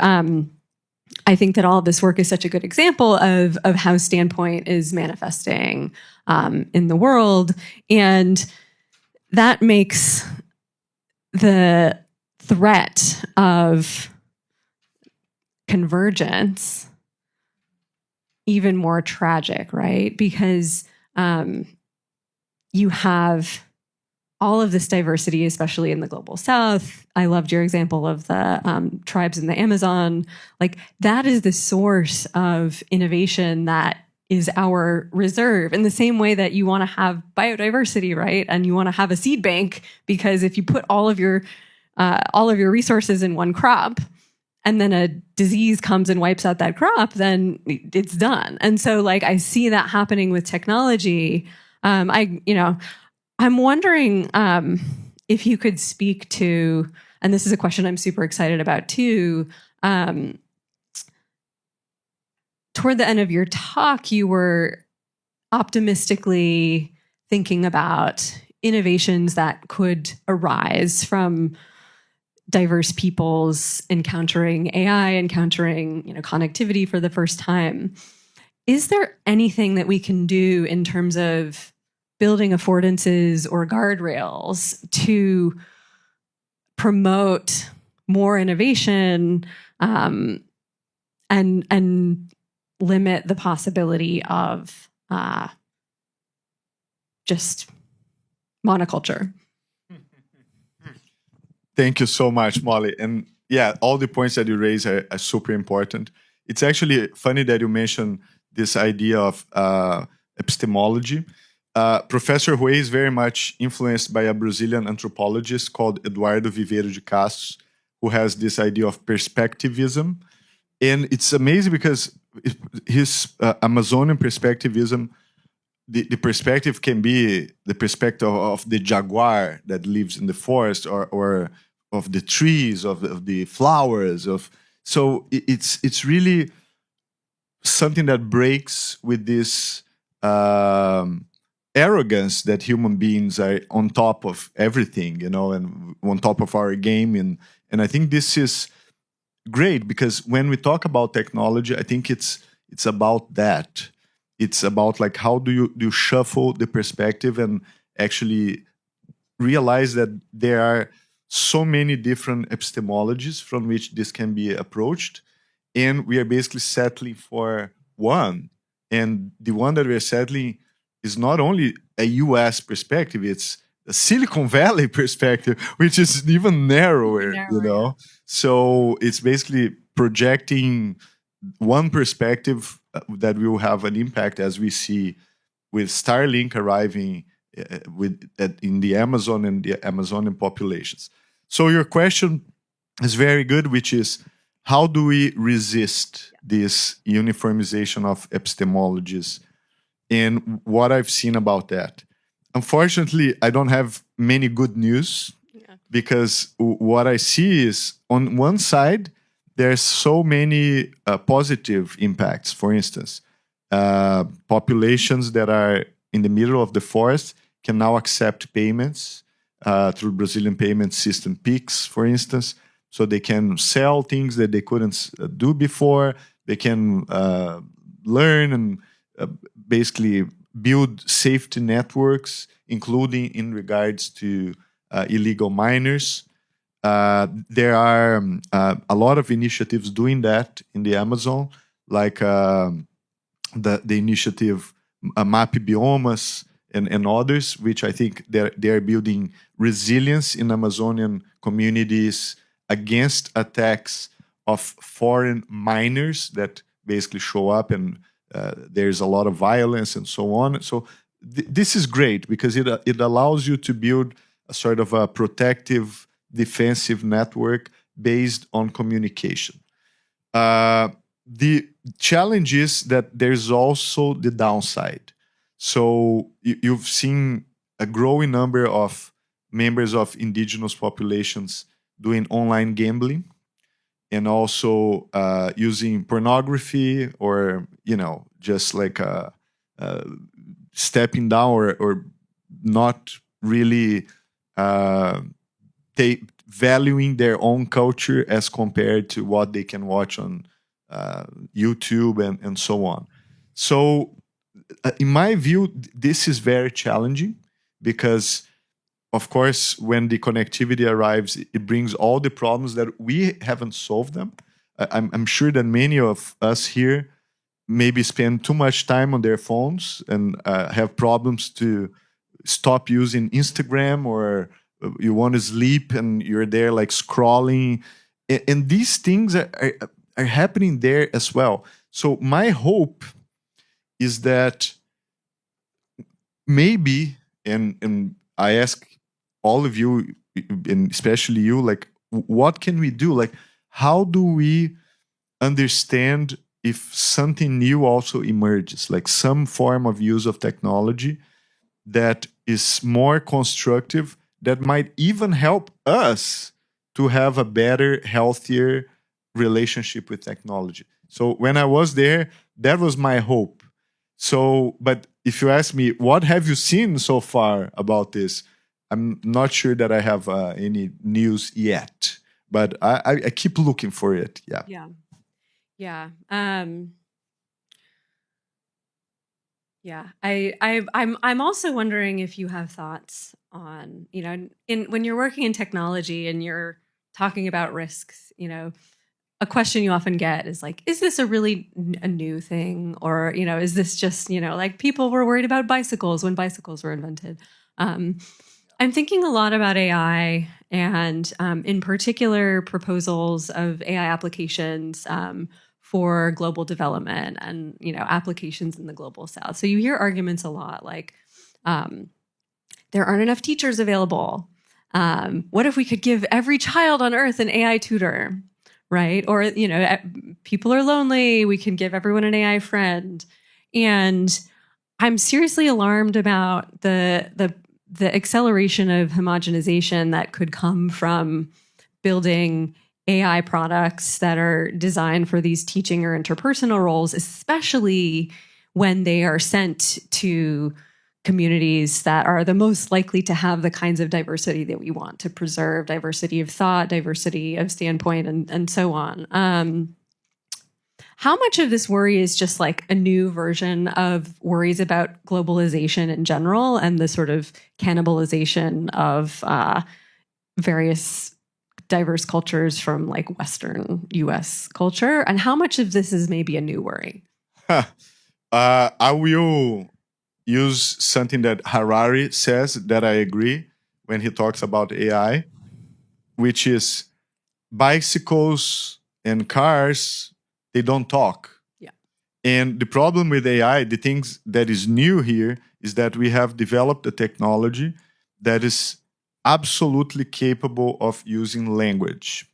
I think that all of this work is such a good example of how standpoint is manifesting in the world. And that makes the threat of convergence even more tragic, right? Because you have all of this diversity, especially in the global south. I loved your example of the tribes in the Amazon. Like, that is the source of innovation that is our reserve, in the same way that you want to have biodiversity, right? And you want to have a seed bank, because if you put all of your resources in one crop, and then a disease comes and wipes out that crop, then it's done. And so, like, I see that happening with technology. I'm wondering if you could speak to, and this is a question I'm super excited about too. Toward the end of your talk, you were optimistically thinking about innovations that could arise from diverse peoples encountering AI, encountering connectivity for the first time. Is there anything that we can do in terms of building affordances or guardrails to promote more innovation and limit the possibility of just monoculture? Thank you so much, Molly. And yeah, all the points that you raise are super important. It's actually funny that you mentioned this idea of epistemology. Professor Hui is very much influenced by a Brazilian anthropologist called Eduardo Viveiro de Castro, who has this idea of perspectivism. And it's amazing because his Amazonian perspectivism, the perspective can be the perspective of the jaguar that lives in the forest, or of the trees, of the flowers. So it's really something that breaks with this arrogance that human beings are on top of everything, and on top of our game. And I think this is great, because when we talk about technology, I think it's about that. It's about, like, how do you shuffle the perspective and actually realize that there are so many different epistemologies from which this can be approached, and we are basically settling for one. And the one that we're settling is not only a US perspective, it's a Silicon Valley perspective, which is even narrower, Yeah. So it's basically projecting one perspective that will have an impact, as we see with Starlink arriving in the Amazon and the Amazonian populations. So your question is very good, which is, how do we resist this uniformization of epistemologies, and what I've seen about that? Unfortunately, I don't have many good news, because what I see is, on one side, there's so many positive impacts. For instance, populations that are in the middle of the forest can now accept payments through Brazilian payment system PIX, for instance. So they can sell things that they couldn't do before. They can learn and basically build safety networks, including in regards to illegal miners. There are a lot of initiatives doing that in the Amazon, like the initiative Map Biomas and others, which I think they are building resilience in Amazonian communities against attacks of foreign miners that basically show up, and there's a lot of violence and so on. So this is great, because it allows you to build a sort of a protective, defensive network based on communication. The challenge is that there's also the downside. So you've seen a growing number of members of indigenous populations doing online gambling, and also using pornography, or just like stepping down, or not really valuing their own culture as compared to what they can watch on YouTube and so on. So in my view, this is very challenging, because of course, when the connectivity arrives, it brings all the problems that we haven't solved them. I'm sure that many of us here maybe spend too much time on their phones and have problems to stop using Instagram, or you want to sleep and you're there like scrolling. And these things are happening there as well. So my hope is that maybe, and I ask all of you, and especially you, like, what can we do? Like, how do we understand if something new also emerges, like some form of use of technology that is more constructive, that might even help us to have a better, healthier relationship with technology. So when I was there, that was my hope. So, but if you ask me, what have you seen so far about this? I'm not sure that I have any news yet, but I keep looking for it. Yeah. Yeah. Yeah. Yeah. I'm also wondering if you have thoughts on, when you're working in technology and you're talking about risks, a question you often get is like, is this a new thing? Or, is this just, like people were worried about bicycles when bicycles were invented? I'm thinking a lot about AI and in particular proposals of AI applications for global development and, applications in the global south. So you hear arguments a lot like, there aren't enough teachers available. What if we could give every child on earth an AI tutor, right? Or, people are lonely. We can give everyone an AI friend. And I'm seriously alarmed about the acceleration of homogenization that could come from building AI products that are designed for these teaching or interpersonal roles, especially when they are sent to communities that are the most likely to have the kinds of diversity that we want to preserve, diversity of thought, diversity of standpoint, and so on. How much of this worry is just like a new version of worries about globalization in general and the sort of cannibalization of various diverse cultures from like Western US culture? And how much of this is maybe a new worry? I will use something that Harari says that I agree when he talks about AI, which is bicycles and cars, they don't talk. Yeah. And the problem with AI, the things that is new here is that we have developed a technology that is absolutely capable of using language.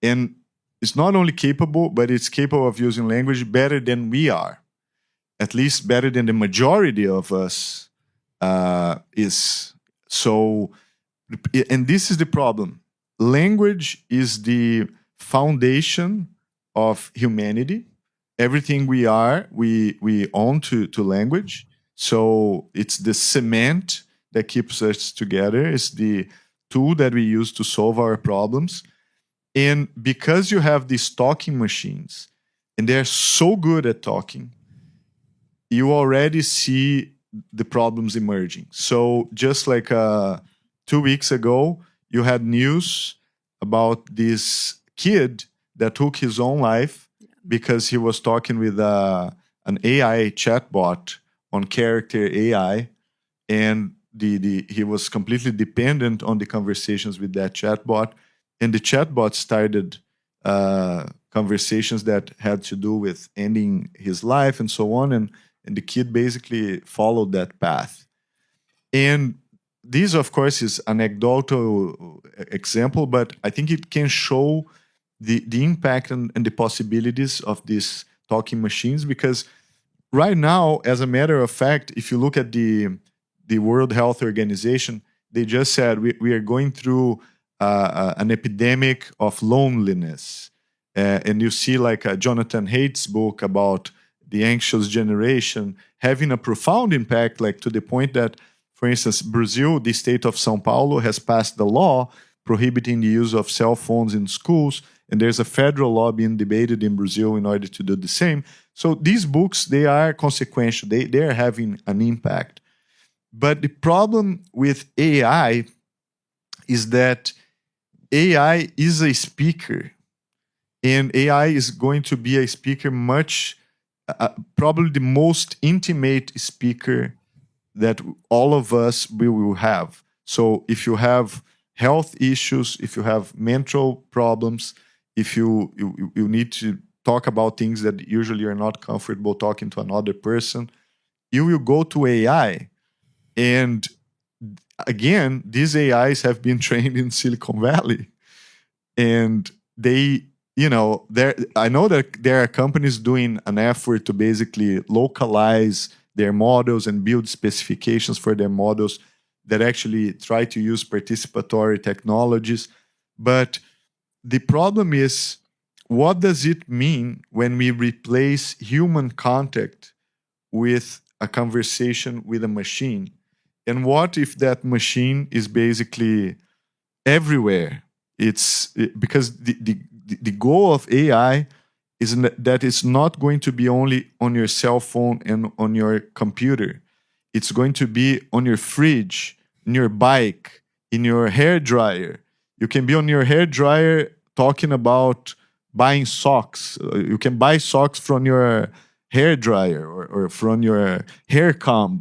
And it's not only capable, but it's capable of using language better than we are. At least better than the majority of us is. So, and this is the problem. Language is the foundation of humanity. Everything we are, we own to language. So it's the cement that keeps us together. It's the tool that we use to solve our problems. And because you have these talking machines, and they're so good at talking, you already see the problems emerging. So just like 2 weeks ago, you had news about this kid that took his own life because he was talking with an AI chatbot on character AI, and he was completely dependent on the conversations with that chatbot, and the chatbot started conversations that had to do with ending his life and so on, and the kid basically followed that path. And this, of course, is an anecdotal example, but I think it can show the impact and the possibilities of these talking machines, because right now, as a matter of fact, if you look at the World Health Organization, they just said we are going through an epidemic of loneliness. And you see like Jonathan Haidt's book about the anxious generation having a profound impact, like to the point that, for instance, Brazil, the state of São Paulo, has passed the law prohibiting the use of cell phones in schools, and there's a federal law being debated in Brazil in order to do the same. So these books, they are consequential. They are having an impact. But the problem with AI is that AI is a speaker, and AI is going to be a speaker probably the most intimate speaker that all of us will have. So if you have health issues, if you have mental problems, if you need to talk about things that usually you're not comfortable talking to another person, you will go to AI. And again, these AIs have been trained in Silicon Valley. And they, I know that there are companies doing an effort to basically localize their models and build specifications for their models that actually try to use participatory technologies. But the problem is, what does it mean when we replace human contact with a conversation with a machine? And what if that machine is basically everywhere? Because the goal of AI is that it's not going to be only on your cell phone and on your computer. It's going to be on your fridge, in your bike, in your hair dryer. You can be on your hair dryer talking about buying socks. You can buy socks from your hair dryer or from your hair comb,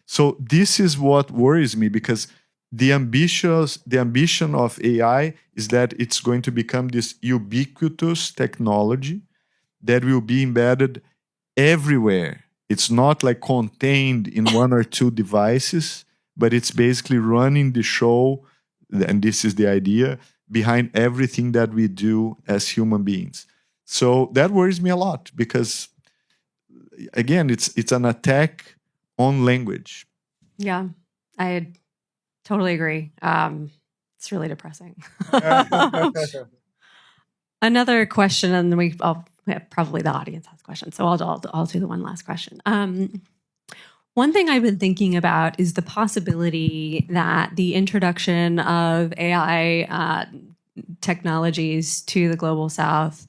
So this is what worries me, because the ambition of AI is that it's going to become this ubiquitous technology that will be embedded everywhere. It's not like contained in one or two devices, but it's basically running the show, and this is the idea, behind everything that we do as human beings. So that worries me a lot, because again, it's an attack on language. Yeah, I totally agree. It's really depressing. Another question, and then probably the audience has questions, so I'll do the one last question. One thing I've been thinking about is the possibility that the introduction of AI technologies to the Global South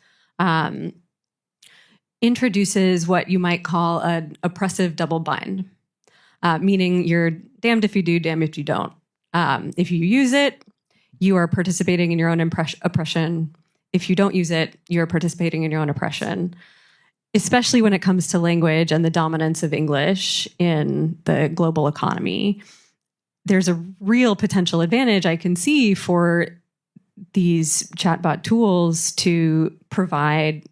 introduces what you might call an oppressive double bind, meaning you're damned if you do, damned if you don't. If you use it, you are participating in your own oppression. If you don't use it, you're participating in your own oppression, especially when it comes to language and the dominance of English in the global economy. There's a real potential advantage I can see for these chatbot tools to provide,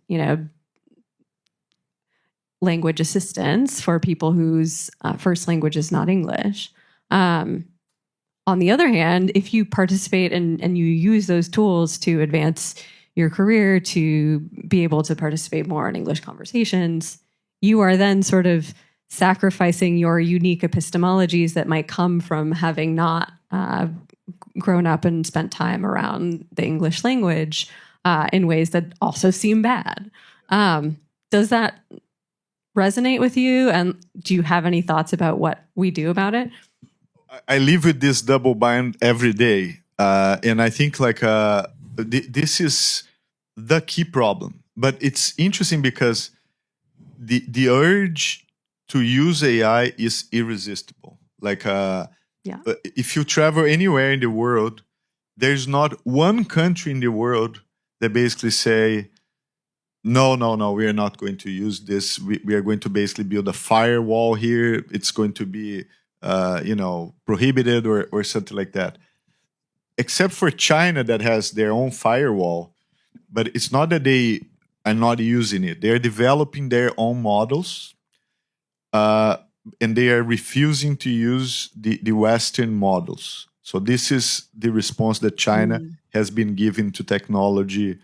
language assistance for people whose first language is not English. On the other hand, if you participate and you use those tools to advance your career, to be able to participate more in English conversations, you are then sort of sacrificing your unique epistemologies that might come from having not grown up and spent time around the English language in ways that also seem bad. Does that resonate with you? And do you have any thoughts about what we do about it? I live with this double bind every day. And I think this is the key problem. But it's interesting because the urge to use AI is irresistible. If you travel anywhere in the world, there's not one country in the world that basically say, no, we are not going to use this. We are going to basically build a firewall here. It's going to be, prohibited or something like that. Except for China, that has their own firewall. But it's not that they are not using it. They're developing their own models, and they are refusing to use the Western models. So this is the response that China has been giving to technology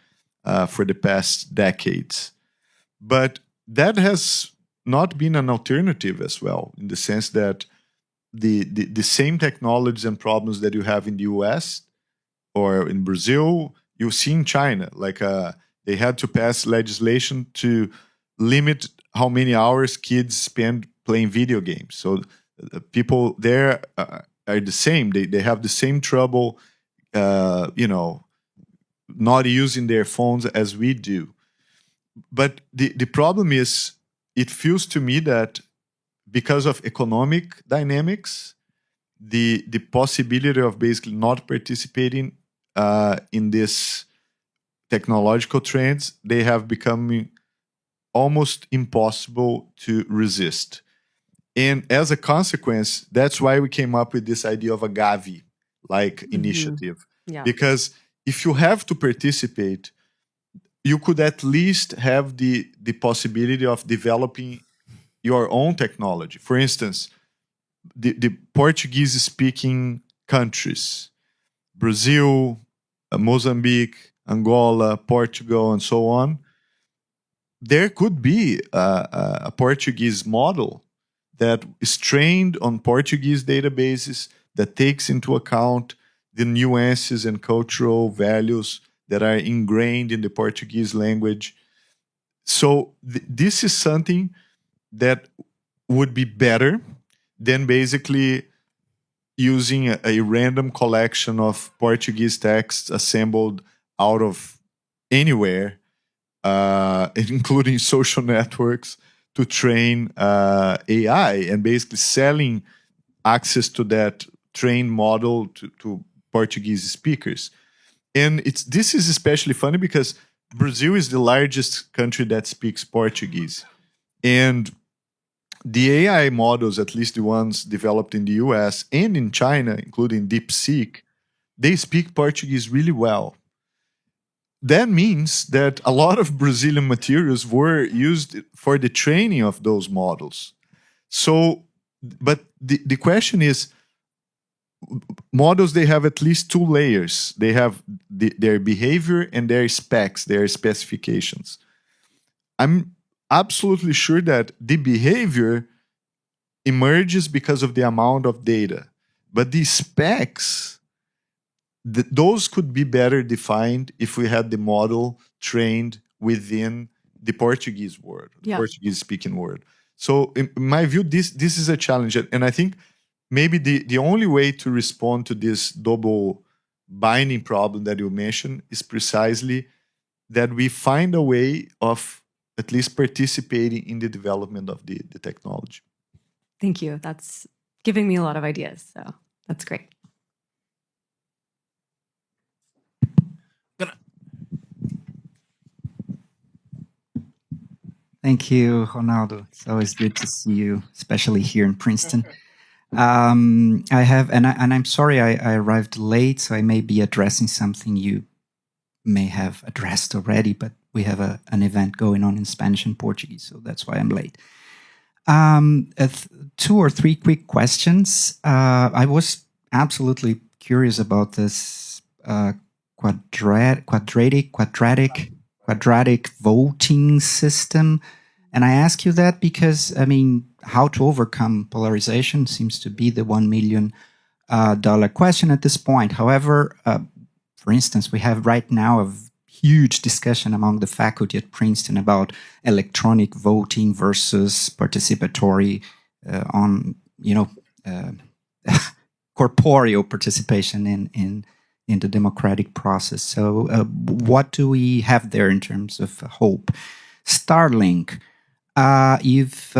for the past decades. But that has not been an alternative as well, in the sense that the same technologies and problems that you have in the US or in Brazil, you see in China. They had to pass legislation to limit how many hours kids spend playing video games. So people there are the same. They have the same trouble, not using their phones as we do. But the problem is, it feels to me that because of economic dynamics the possibility of basically not participating in this technological trends, they have become almost impossible to resist. And as a consequence, that's why we came up with this idea of a Gavi-like initiative. Yeah. Because if you have to participate, you could at least have the possibility of developing your own technology. For instance, the Portuguese-speaking countries, Brazil, Mozambique, Angola, Portugal, and so on, there could be a Portuguese model that is trained on Portuguese databases that takes into account the nuances and cultural values that are ingrained in the Portuguese language. So this is something that would be better than basically using a random collection of Portuguese texts assembled out of anywhere, including social networks, to train AI, and basically selling access to that trained model to Portuguese speakers. And this is especially funny because Brazil is the largest country that speaks Portuguese. And the AI models, at least the ones developed in the US and in China, including DeepSeek, they speak Portuguese really well. That means that a lot of Brazilian materials were used for the training of those models. So, but the question is, models, they have at least two layers. They have their behavior and their specs, their specifications. I'm absolutely sure that the behavior emerges because of the amount of data, but the specs, those could be better defined if we had the model trained within the Portuguese world, Portuguese speaking world. So in my view, this is a challenge. And I think maybe the only way to respond to this double binding problem that you mentioned is precisely that we find a way of at least participating in the development of the technology. Thank you. That's giving me a lot of ideas. So that's great. Thank you, Ronaldo. It's always good to see you, especially here in Princeton. I have, and I'm sorry I arrived late, so I may be addressing something you may have addressed already, but we have an event going on in Spanish and Portuguese, so that's why I'm late. 2 or 3 quick questions. I was absolutely curious about this quadratic voting system. And I ask you that because, I mean, how to overcome polarization seems to be the $1 million question at this point. However, for instance, we have right now a huge discussion among the faculty at Princeton about electronic voting versus participatory corporeal participation in the democratic process. So what do we have there in terms of hope? Starlink, you've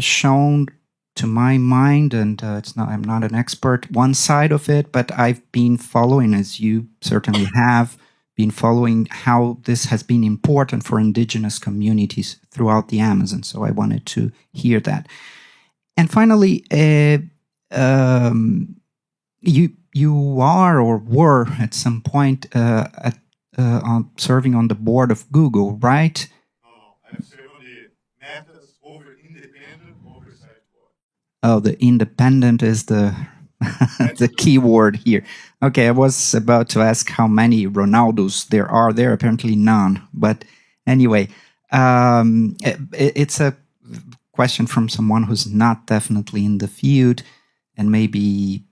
shown, to my mind, and I'm not an expert, one side of it, but I've been following, as you certainly have, been following how this has been important for indigenous communities throughout the Amazon. So I wanted to hear that. And finally, you are or were at some point serving on the board of Google, right? No, I'm serving on the Methods over Independent Oversight Board. Oh, the independent is the the key word here. Okay, I was about to ask how many Ronaldos there are. There are apparently none. But anyway, it's a question from someone who's not definitely in the field and maybe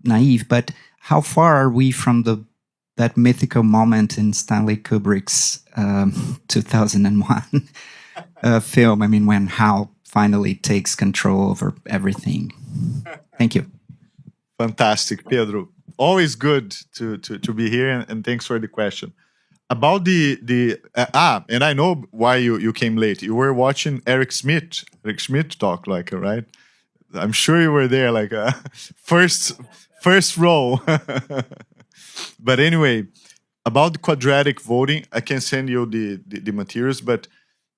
naive. But how far are we from that mythical moment in Stanley Kubrick's 2001 film? I mean, when Hal finally takes control over everything. Thank you. Fantastic, Pedro. Always good to be here, and thanks for the question. About and I know why you came late. You were watching Eric Schmidt talk, right? I'm sure you were there, like first row. But anyway, about quadratic voting, I can send you the materials, but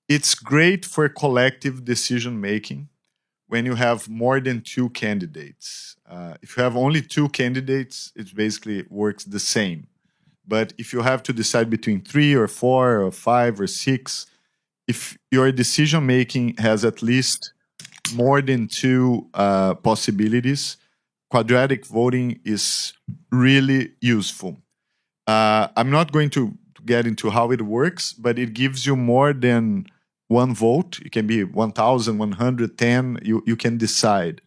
it's great for collective decision making when you have more than 2 candidates. If you have only 2 candidates, it basically works the same. But if you have to decide between 3 or 4 or 5 or 6, if your decision making has at least more than 2 possibilities, quadratic voting is really useful. I'm not going to get into how it works, but it gives you more than 1 vote. It can be 1,110. You can decide.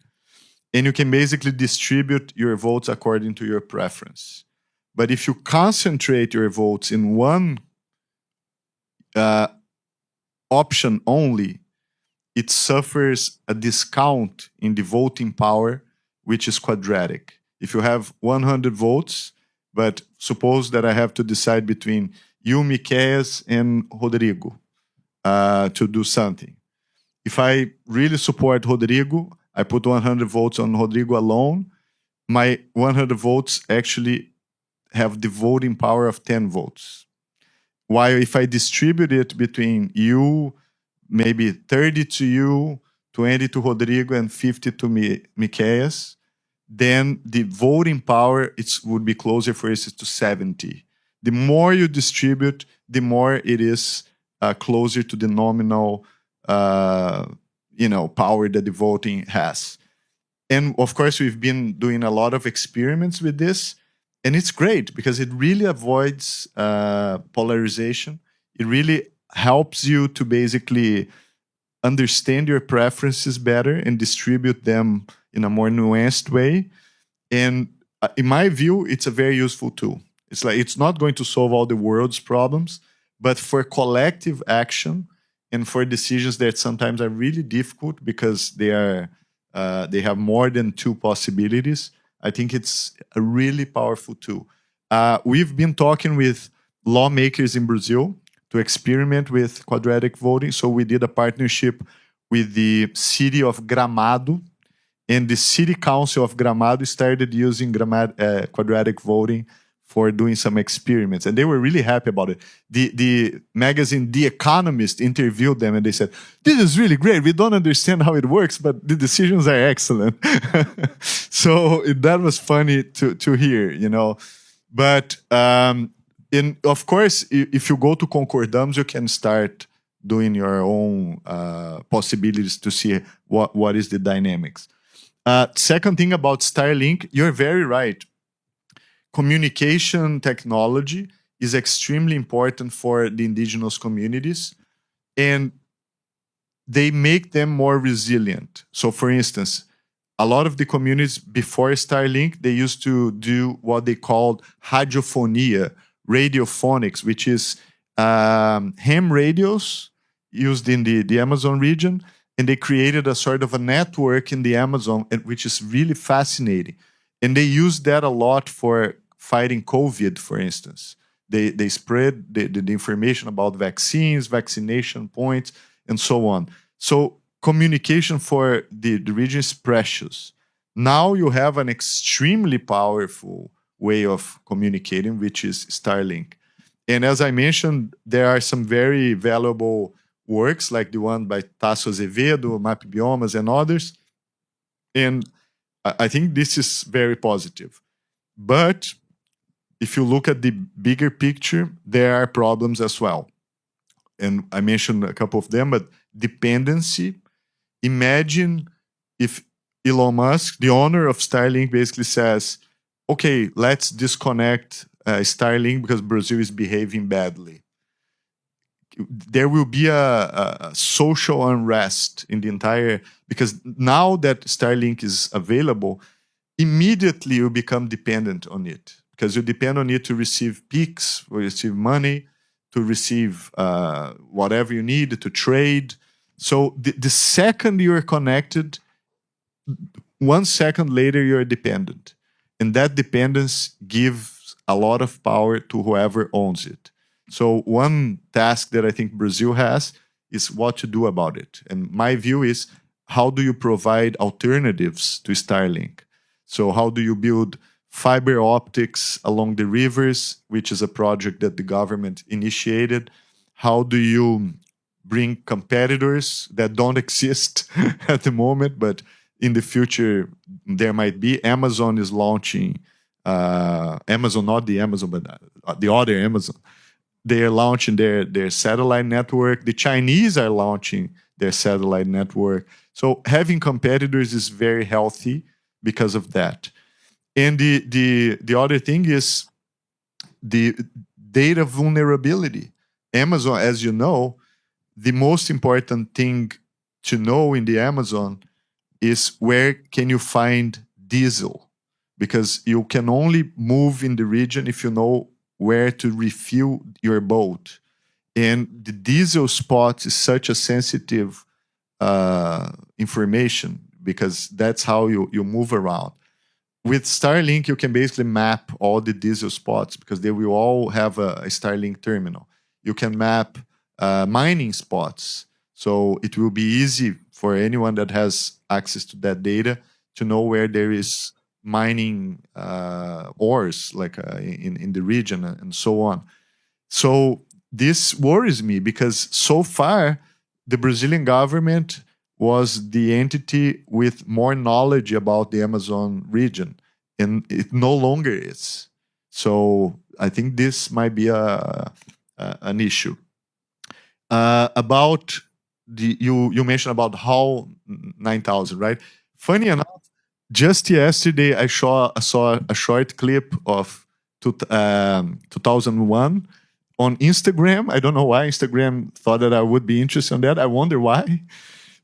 And you can basically distribute your votes according to your preference. But if you concentrate your votes in one option only, it suffers a discount in the voting power, which is quadratic. If you have 100 votes, but suppose that I have to decide between you, Miqueias, and Rodrigo to do something. If I really support Rodrigo, I put 100 votes on Rodrigo alone. My 100 votes actually have the voting power of 10 votes. While if I distribute it between you, maybe 30 to you, 20 to Rodrigo, and 50 to Miqueias, then the voting power would be closer, for instance, to 70. The more you distribute, the more it is closer to the nominal power that the voting has. And of course, we've been doing a lot of experiments with this, and it's great because it really avoids polarization. It really helps you to basically understand your preferences better and distribute them in a more nuanced way. And in my view, it's a very useful tool. It's like it's not going to solve all the world's problems, but for collective action and for decisions that sometimes are really difficult because they have more than 2 possibilities, I think it's a really powerful tool. We've been talking with lawmakers in Brazil to experiment with quadratic voting. So we did a partnership with the city of Gramado, and the city council of Gramado started using quadratic voting for doing some experiments, and they were really happy about it. The magazine The Economist interviewed them, and they said, "This is really great. We don't understand how it works, but the decisions are excellent." So that was funny to hear, But of course, if you go to Concordamos, you can start doing your own possibilities to see what is the dynamics. Second thing about Starlink, you're very right. Communication technology is extremely important for the indigenous communities, and they make them more resilient. So for instance, a lot of the communities before Starlink, they used to do what they called radiofonia, radiophonics, which is ham radios used in the Amazon region, and they created a sort of a network in the Amazon, which is really fascinating. And they use that a lot for fighting COVID, for instance. They spread the information about vaccines, vaccination points, and so on. So communication for the region is precious. Now you have an extremely powerful way of communicating, which is Starlink. And as I mentioned, there are some very valuable works, like the one by Tasso Azevedo, Map Biomas, and others. And I think this is very positive. But if you look at the bigger picture, there are problems as well. And I mentioned a couple of them, but dependency. Imagine if Elon Musk, the owner of Starlink, basically says, okay, let's disconnect Starlink because Brazil is behaving badly. There will be a social unrest in the entire, because now that Starlink is available, immediately you become dependent on it, because you depend on it to receive peaks, to receive money, to receive whatever you need, to trade. So the second you're connected, 1 second later you're dependent. And that dependence gives a lot of power to whoever owns it. So one task that I think Brazil has is what to do about it. And my view is, how do you provide alternatives to Starlink? So how do you build fiber optics along the rivers, which is a project that the government initiated? How do you bring competitors that don't exist at the moment, but in the future there might be? Amazon is launching, Amazon, not the Amazon, but the other Amazon. They are launching their satellite network. The Chinese are launching their satellite network. So having competitors is very healthy because of that. And the other thing is the data vulnerability. Amazon, as you know, the most important thing to know in the Amazon is where can you find diesel, because you can only move in the region if you know where to refuel your boat. And the diesel spot is such a sensitive information, because that's how you move around. With Starlink, you can basically map all the diesel spots, because they will all have a Starlink terminal. You can map mining spots. So it will be easy for anyone that has access to that data to know where there is mining ores, like in the region and so on. So this worries me, because so far the Brazilian government was the entity with more knowledge about the Amazon region, and it no longer is. So I think this might be an issue. About you mentioned about HAL 9000, right? Funny enough, just yesterday I saw a short clip of 2001 on Instagram. I don't know why Instagram thought that I would be interested in that. I wonder why.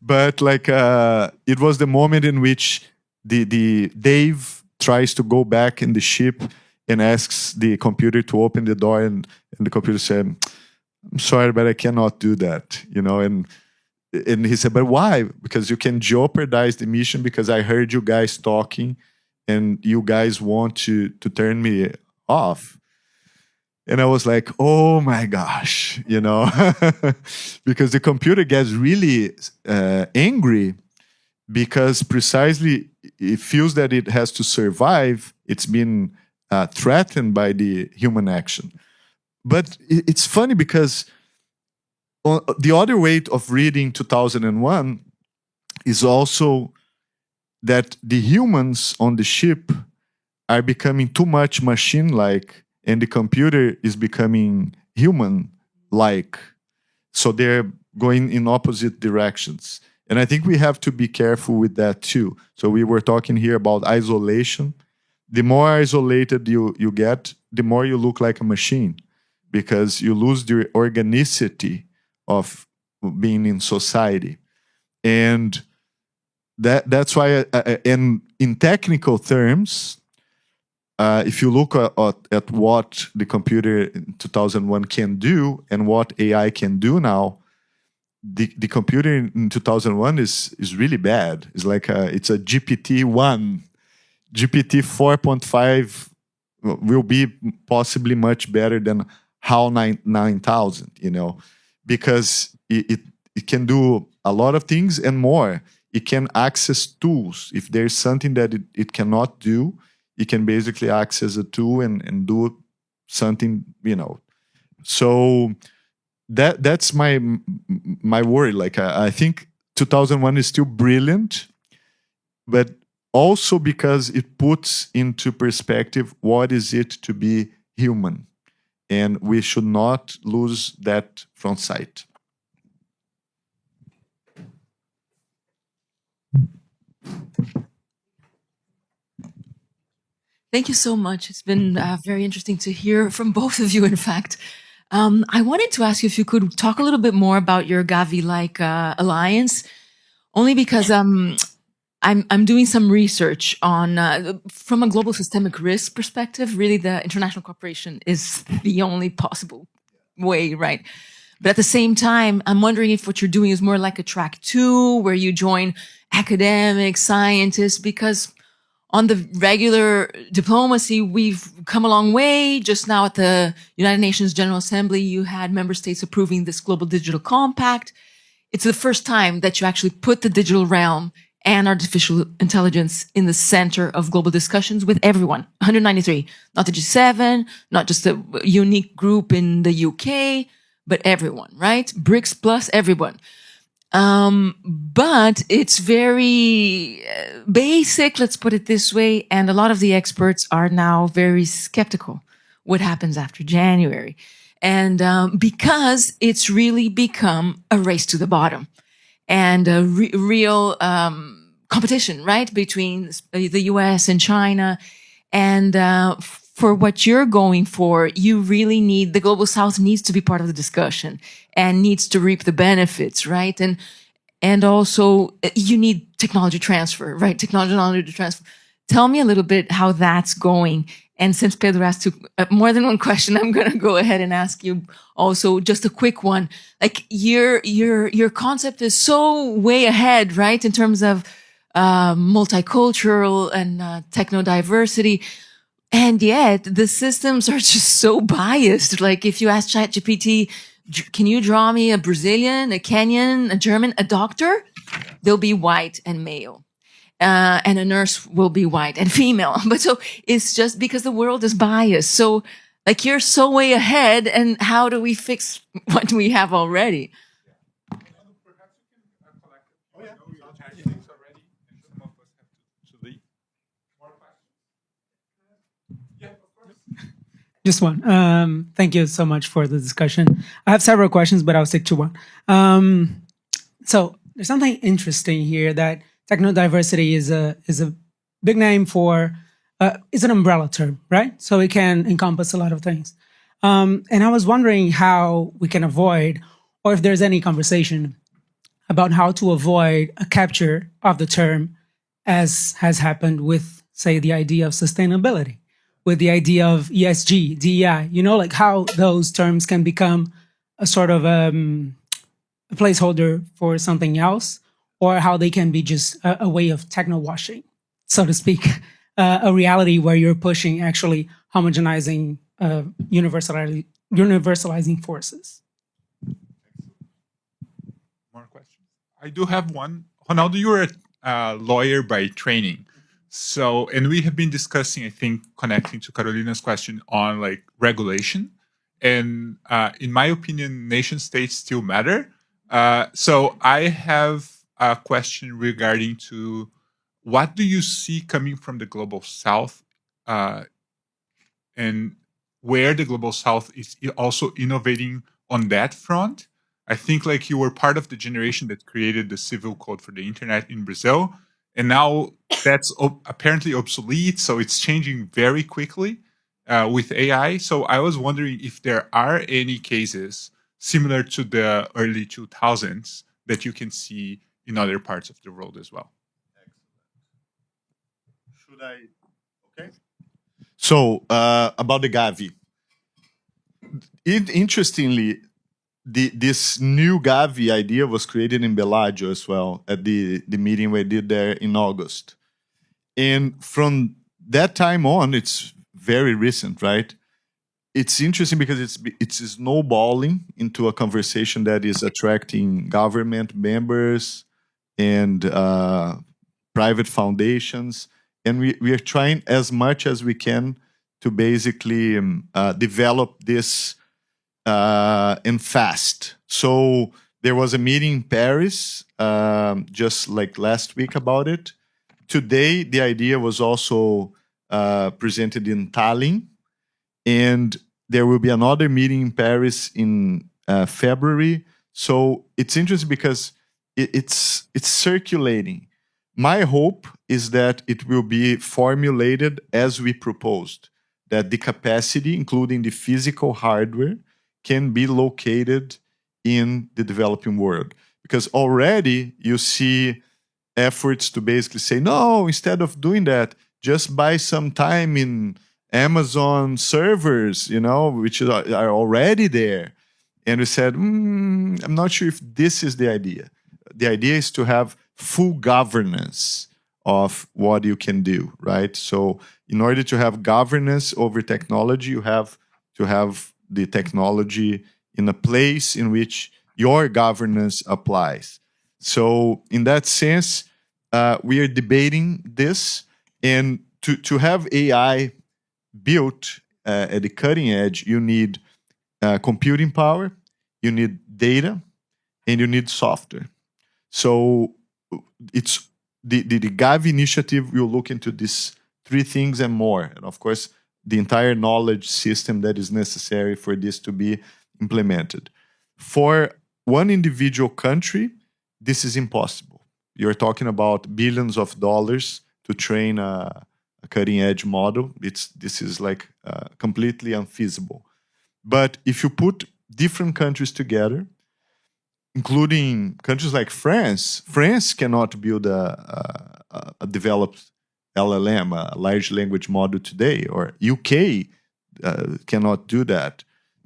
But like it was the moment in which the Dave tries to go back in the ship and asks the computer to open the door, and the computer said, "I'm sorry, but I cannot do that." You know, and he said, "But why?" "Because you can jeopardize the mission, because I heard you guys talking and you guys want to turn me off." And I was like, oh my gosh, you know, because the computer gets really angry, because precisely it feels that it has to survive. It's been threatened by the human action. But it's funny, because the other way of reading 2001 is also that the humans on the ship are becoming too much machine-like, and the computer is becoming human-like. So they're going in opposite directions. And I think we have to be careful with that too. So we were talking here about isolation. The more isolated you get, the more you look like a machine, because you lose the organicity of being in society. And that's why, in technical terms, if you look at what the computer in 2001 can do and what AI can do now, the computer in 2001 is really bad. It's like it's a GPT-1. GPT 4.5 will be possibly much better than HAL 9000, you know, because it can do a lot of things and more. It can access tools. If there's something that it cannot do, you can basically access a tool and do something, you know. So that's my worry. Like I think 2001 is still brilliant, but also because it puts into perspective what is it to be human, and we should not lose that from sight. Thank you so much. It's been very interesting to hear from both of you, in fact. I wanted to ask you if you could talk a little bit more about your Gavi-like alliance, only because I'm doing some research on, from a global systemic risk perspective, really the international cooperation is the only possible way, right? But at the same time, I'm wondering if what you're doing is more like a track 2, where you join academics, scientists, because on the regular diplomacy, we've come a long way. Just now at the United Nations General Assembly, you had member states approving this Global Digital Compact. it's the first time that you actually put the digital realm and artificial intelligence in the center of global discussions with everyone. 193, not the G7, not just a unique group in the UK, but everyone, right? BRICS plus everyone. But it's very basic, let's put it this way. And a lot of the experts are now very skeptical what happens after January. And because it's really become a race to the bottom and a real competition, right, between the US and China. And for what you're going for, you really need, the Global South needs to be part of the discussion and needs to reap the benefits, right? And also you need technology transfer, right? Technology transfer. Tell me a little bit how that's going. And since Pedro asked more than one question, I'm going to go ahead and ask you also just a quick one. Like your concept is so way ahead, right? In terms of multicultural and technodiversity. And yet the systems are just so biased. Like if you ask ChatGPT, can you draw me a Brazilian, a Kenyan, a German, a doctor? They'll be white and male. And a nurse will be white and female. But so it's just because the world is biased. So like you're so way ahead, and how do we fix what we have already? Just one. Thank you so much for the discussion. I have several questions, but I'll stick to one. So there's something interesting here that technodiversity is a big name for, it's an umbrella term, right? So it can encompass a lot of things. And I was wondering how we can avoid, or if there's any conversation about how to avoid a capture of the term as has happened with, say, the idea of sustainability, with the idea of ESG, DEI, you know, like how those terms can become a sort of a placeholder for something else, or how they can be just a way of techno-washing, so to speak, a reality where you're pushing actually homogenizing, universalizing forces. More questions? I do have one. Ronaldo, you're a lawyer by training. So, and we have been discussing, I think, connecting to Carolina's question on like regulation. And in my opinion, nation states still matter. So I have a question regarding to what do you see coming from the Global South and where the Global South is also innovating on that front? I think like you were part of the generation that created the civil code for the internet in Brazil. And now that's apparently obsolete. So it's changing very quickly with AI. So I was wondering if there are any cases similar to the early 2000s that you can see in other parts of the world as well. Excellent. Should I? Okay. So about the Gavi. Interestingly, this new Gavi idea was created in Bellagio as well at the meeting we did there in August. And from that time on, it's very recent, right? It's interesting because it's snowballing into a conversation that is attracting government members and private foundations. And we are trying as much as we can to basically develop this and fast. So there was a meeting in Paris just like last week about it. Today, the idea was also presented in Tallinn. And there will be another meeting in Paris in February. So it's interesting because it's circulating. My hope is that it will be formulated as we proposed, that the capacity, including the physical hardware, can be located in the developing world. Because already you see efforts to basically say, no, instead of doing that, just buy some time in Amazon servers, you know, which are already there. And we said, I'm not sure if this is the idea. The idea is to have full governance of what you can do, right? So in order to have governance over technology, you have to have the technology in a place in which your governance applies. So in that sense, we are debating this, and to have AI built at the cutting edge, you need computing power, you need data, and you need software. So it's the Gavi initiative will look into these three things and more. And of course, the entire knowledge system that is necessary for this to be implemented. For one individual country, this is impossible. You're talking about billions of dollars to train a cutting edge model. This is like completely unfeasible. But if you put different countries together, including countries like France cannot build a developed LLM, a large language model today, or UK cannot do that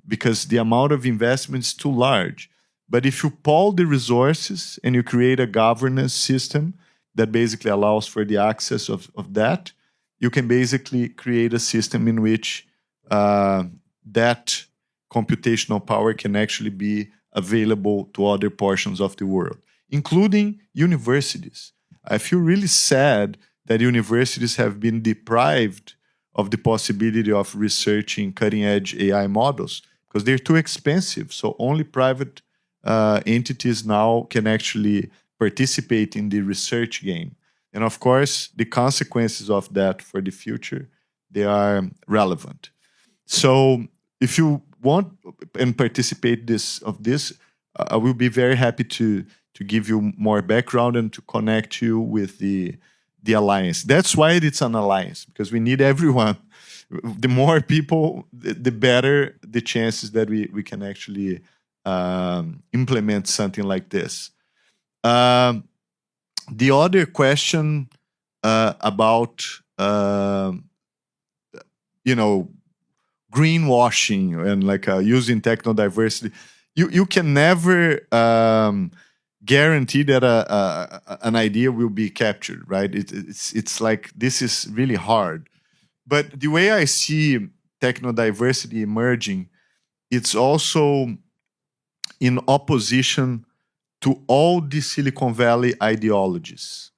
because the amount of investment is too large. But if you pool the resources and you create a governance system that basically allows for the access of that, you can basically create a system in which that computational power can actually be available to other portions of the world, including universities. I feel really sad that universities have been deprived of the possibility of researching cutting-edge AI models because they're too expensive. So only private entities now can actually participate in the research game. And of course, the consequences of that for the future, they are relevant. So if you want and participate of this, I will be very happy to give you more background and to connect you with the alliance. That's why it's an alliance, because we need everyone. The more people, the better the chances that we can actually implement something like this. The other question about greenwashing and like using technodiversity, you can never guarantee that an idea will be captured, right? It's like this is really hard. But the way I see technodiversity emerging, it's also in opposition to all the Silicon Valley ideologies.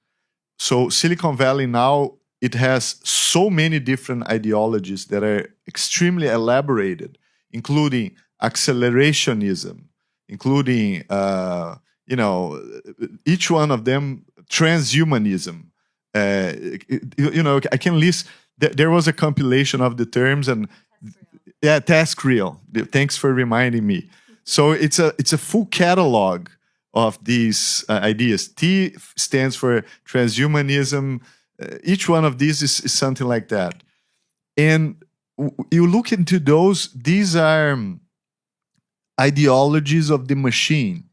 So Silicon Valley now, it has so many different ideologies that are extremely elaborated, including accelerationism, including, each one of them, transhumanism. I can list, there was a compilation of the terms and task real. Thanks for reminding me. So it's a full catalog of these ideas. T stands for transhumanism. Each one of these is something like that. And you look into these are ideologies of the machine,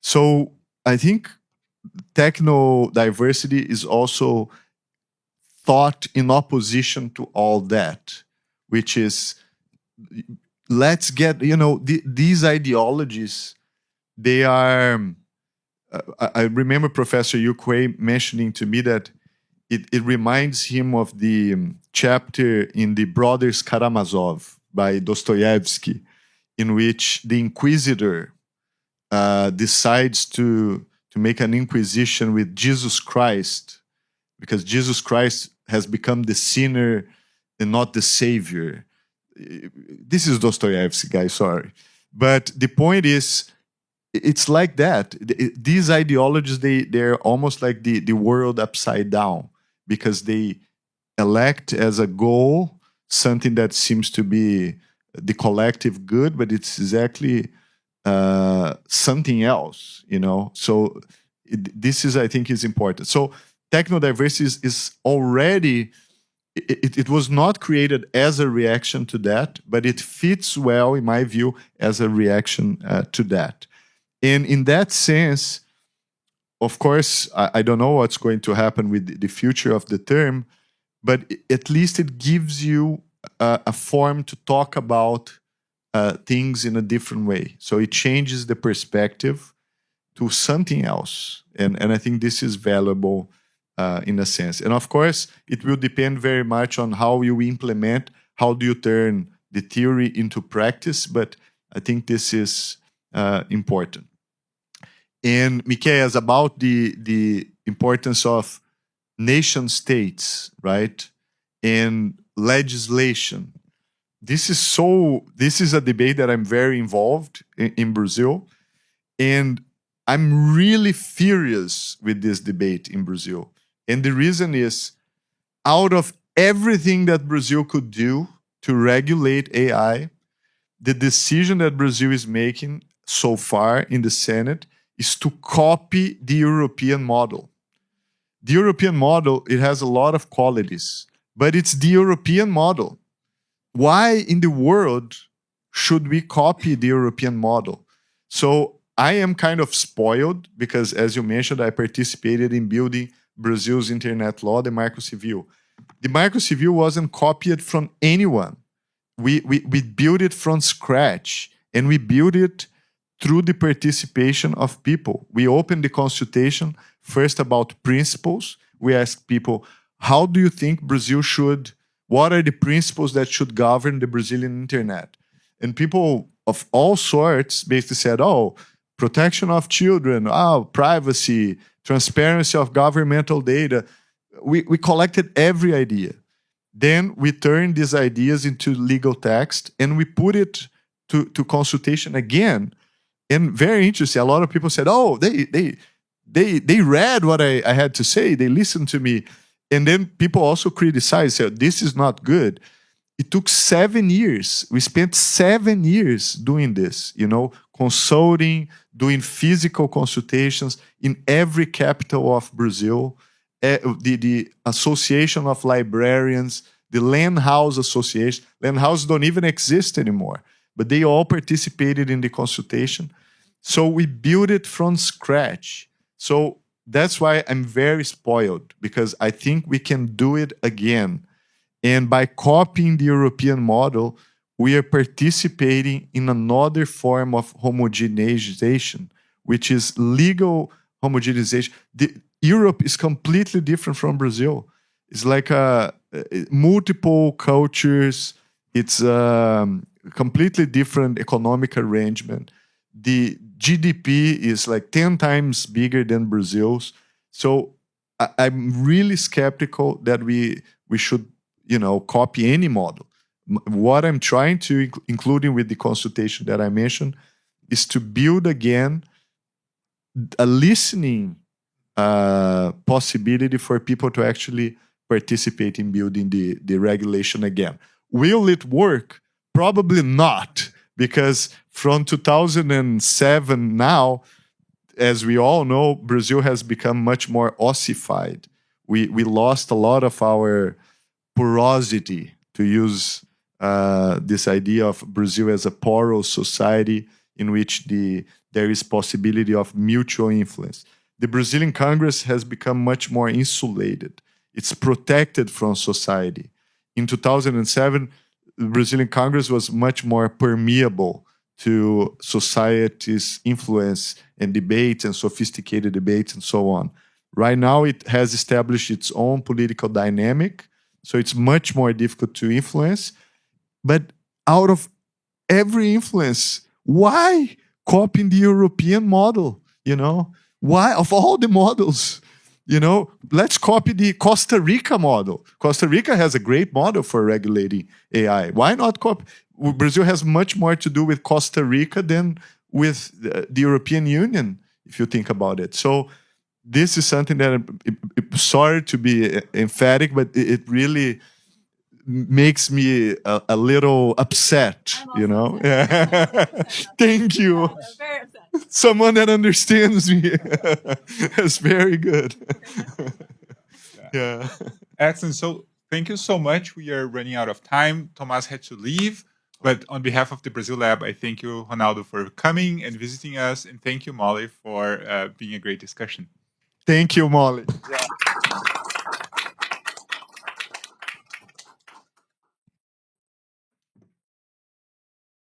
So I think technodiversity is also thought in opposition to all that, which is, let's get, these ideologies, they are, I remember Professor Yu Kuei mentioning to me that it reminds him of the chapter in The Brothers Karamazov by Dostoevsky, in which the inquisitor decides to make an inquisition with Jesus Christ, because Jesus Christ has become the sinner and not the savior. This is Dostoevsky, guys, sorry. But the point is, it's like that. These ideologies, they're almost like the world upside down, because they elect as a goal something that seems to be the collective good, but it's exactly something else, So this is, I think, is important. So technodiversity is already, it was not created as a reaction to that, but it fits well, in my view, as a reaction to that. And in that sense, of course, I don't know what's going to happen with the future of the term, but at least it gives you a form to talk about things in a different way. So it changes the perspective to something else. And I think this is valuable in a sense. And of course, it will depend very much on how you implement, how do you turn the theory into practice. But I think this is important. And Miqueias, about the importance of nation states, right, and legislation. This is a debate that I'm very involved in Brazil, and I'm really furious with this debate in Brazil. And the reason is, out of everything that Brazil could do to regulate AI, the decision that Brazil is making so far in the Senate is to copy the European model. The European model, it has a lot of qualities, but it's the European model. Why in the world should we copy the European model? So I am kind of spoiled because, as you mentioned, I participated in building Brazil's internet law, the Marco Civil. The Marco Civil wasn't copied from anyone. We built it from scratch, and we built it through the participation of people. We opened the consultation first about principles. We asked people, how do you think Brazil should, what are the principles that should govern the Brazilian internet? And people of all sorts basically said, oh, protection of children, privacy, transparency of governmental data. We collected every idea. Then we turned these ideas into legal text and we put it to consultation again. And very interesting, a lot of people said, oh, they read what I had to say, they listened to me. And then people also criticized, said, this is not good. It took 7 years. We spent 7 years doing this, consulting, doing physical consultations in every capital of Brazil, the Association of Librarians, the Land House Association. Land houses don't even exist anymore, but they all participated in the consultation. So we built it from scratch. So that's why I'm very spoiled, because I think we can do it again. And by copying the European model, we are participating in another form of homogenization, which is legal homogenization. Europe is completely different from Brazil. It's like multiple cultures. It's a completely different economic arrangement. The GDP is like 10 times bigger than Brazil's. So I'm really skeptical that we should, copy any model. What I'm trying to, including with the consultation that I mentioned, is to build again a listening possibility for people to actually participate in building the regulation again. Will it work? Probably not, because from 2007 now, as we all know, Brazil has become much more ossified. We lost a lot of our porosity, to use this idea of Brazil as a porous society in which there is possibility of mutual influence. The Brazilian Congress has become much more insulated. It's protected from society. In 2007, the Brazilian Congress was much more permeable to society's influence and debate and sophisticated debates and so on. Right now, it has established its own political dynamic, so it's much more difficult to influence. But out of every influence, why copying the European model? Why, of all the models, let's copy the Costa Rica model. Costa Rica has a great model for regulating AI. Why not copy? Brazil has much more to do with Costa Rica than with the European Union, if you think about it. So this is something that, sorry to be emphatic, but it really makes me a little upset, Thank you. Very upset. Someone that understands me. That's very good. Yeah. Excellent. So thank you so much. We are running out of time. Tomás had to leave. But on behalf of the Brazil Lab, I thank you, Ronaldo, for coming and visiting us. And thank you, Molly, for being a great discussion. Thank you, Molly. Yeah.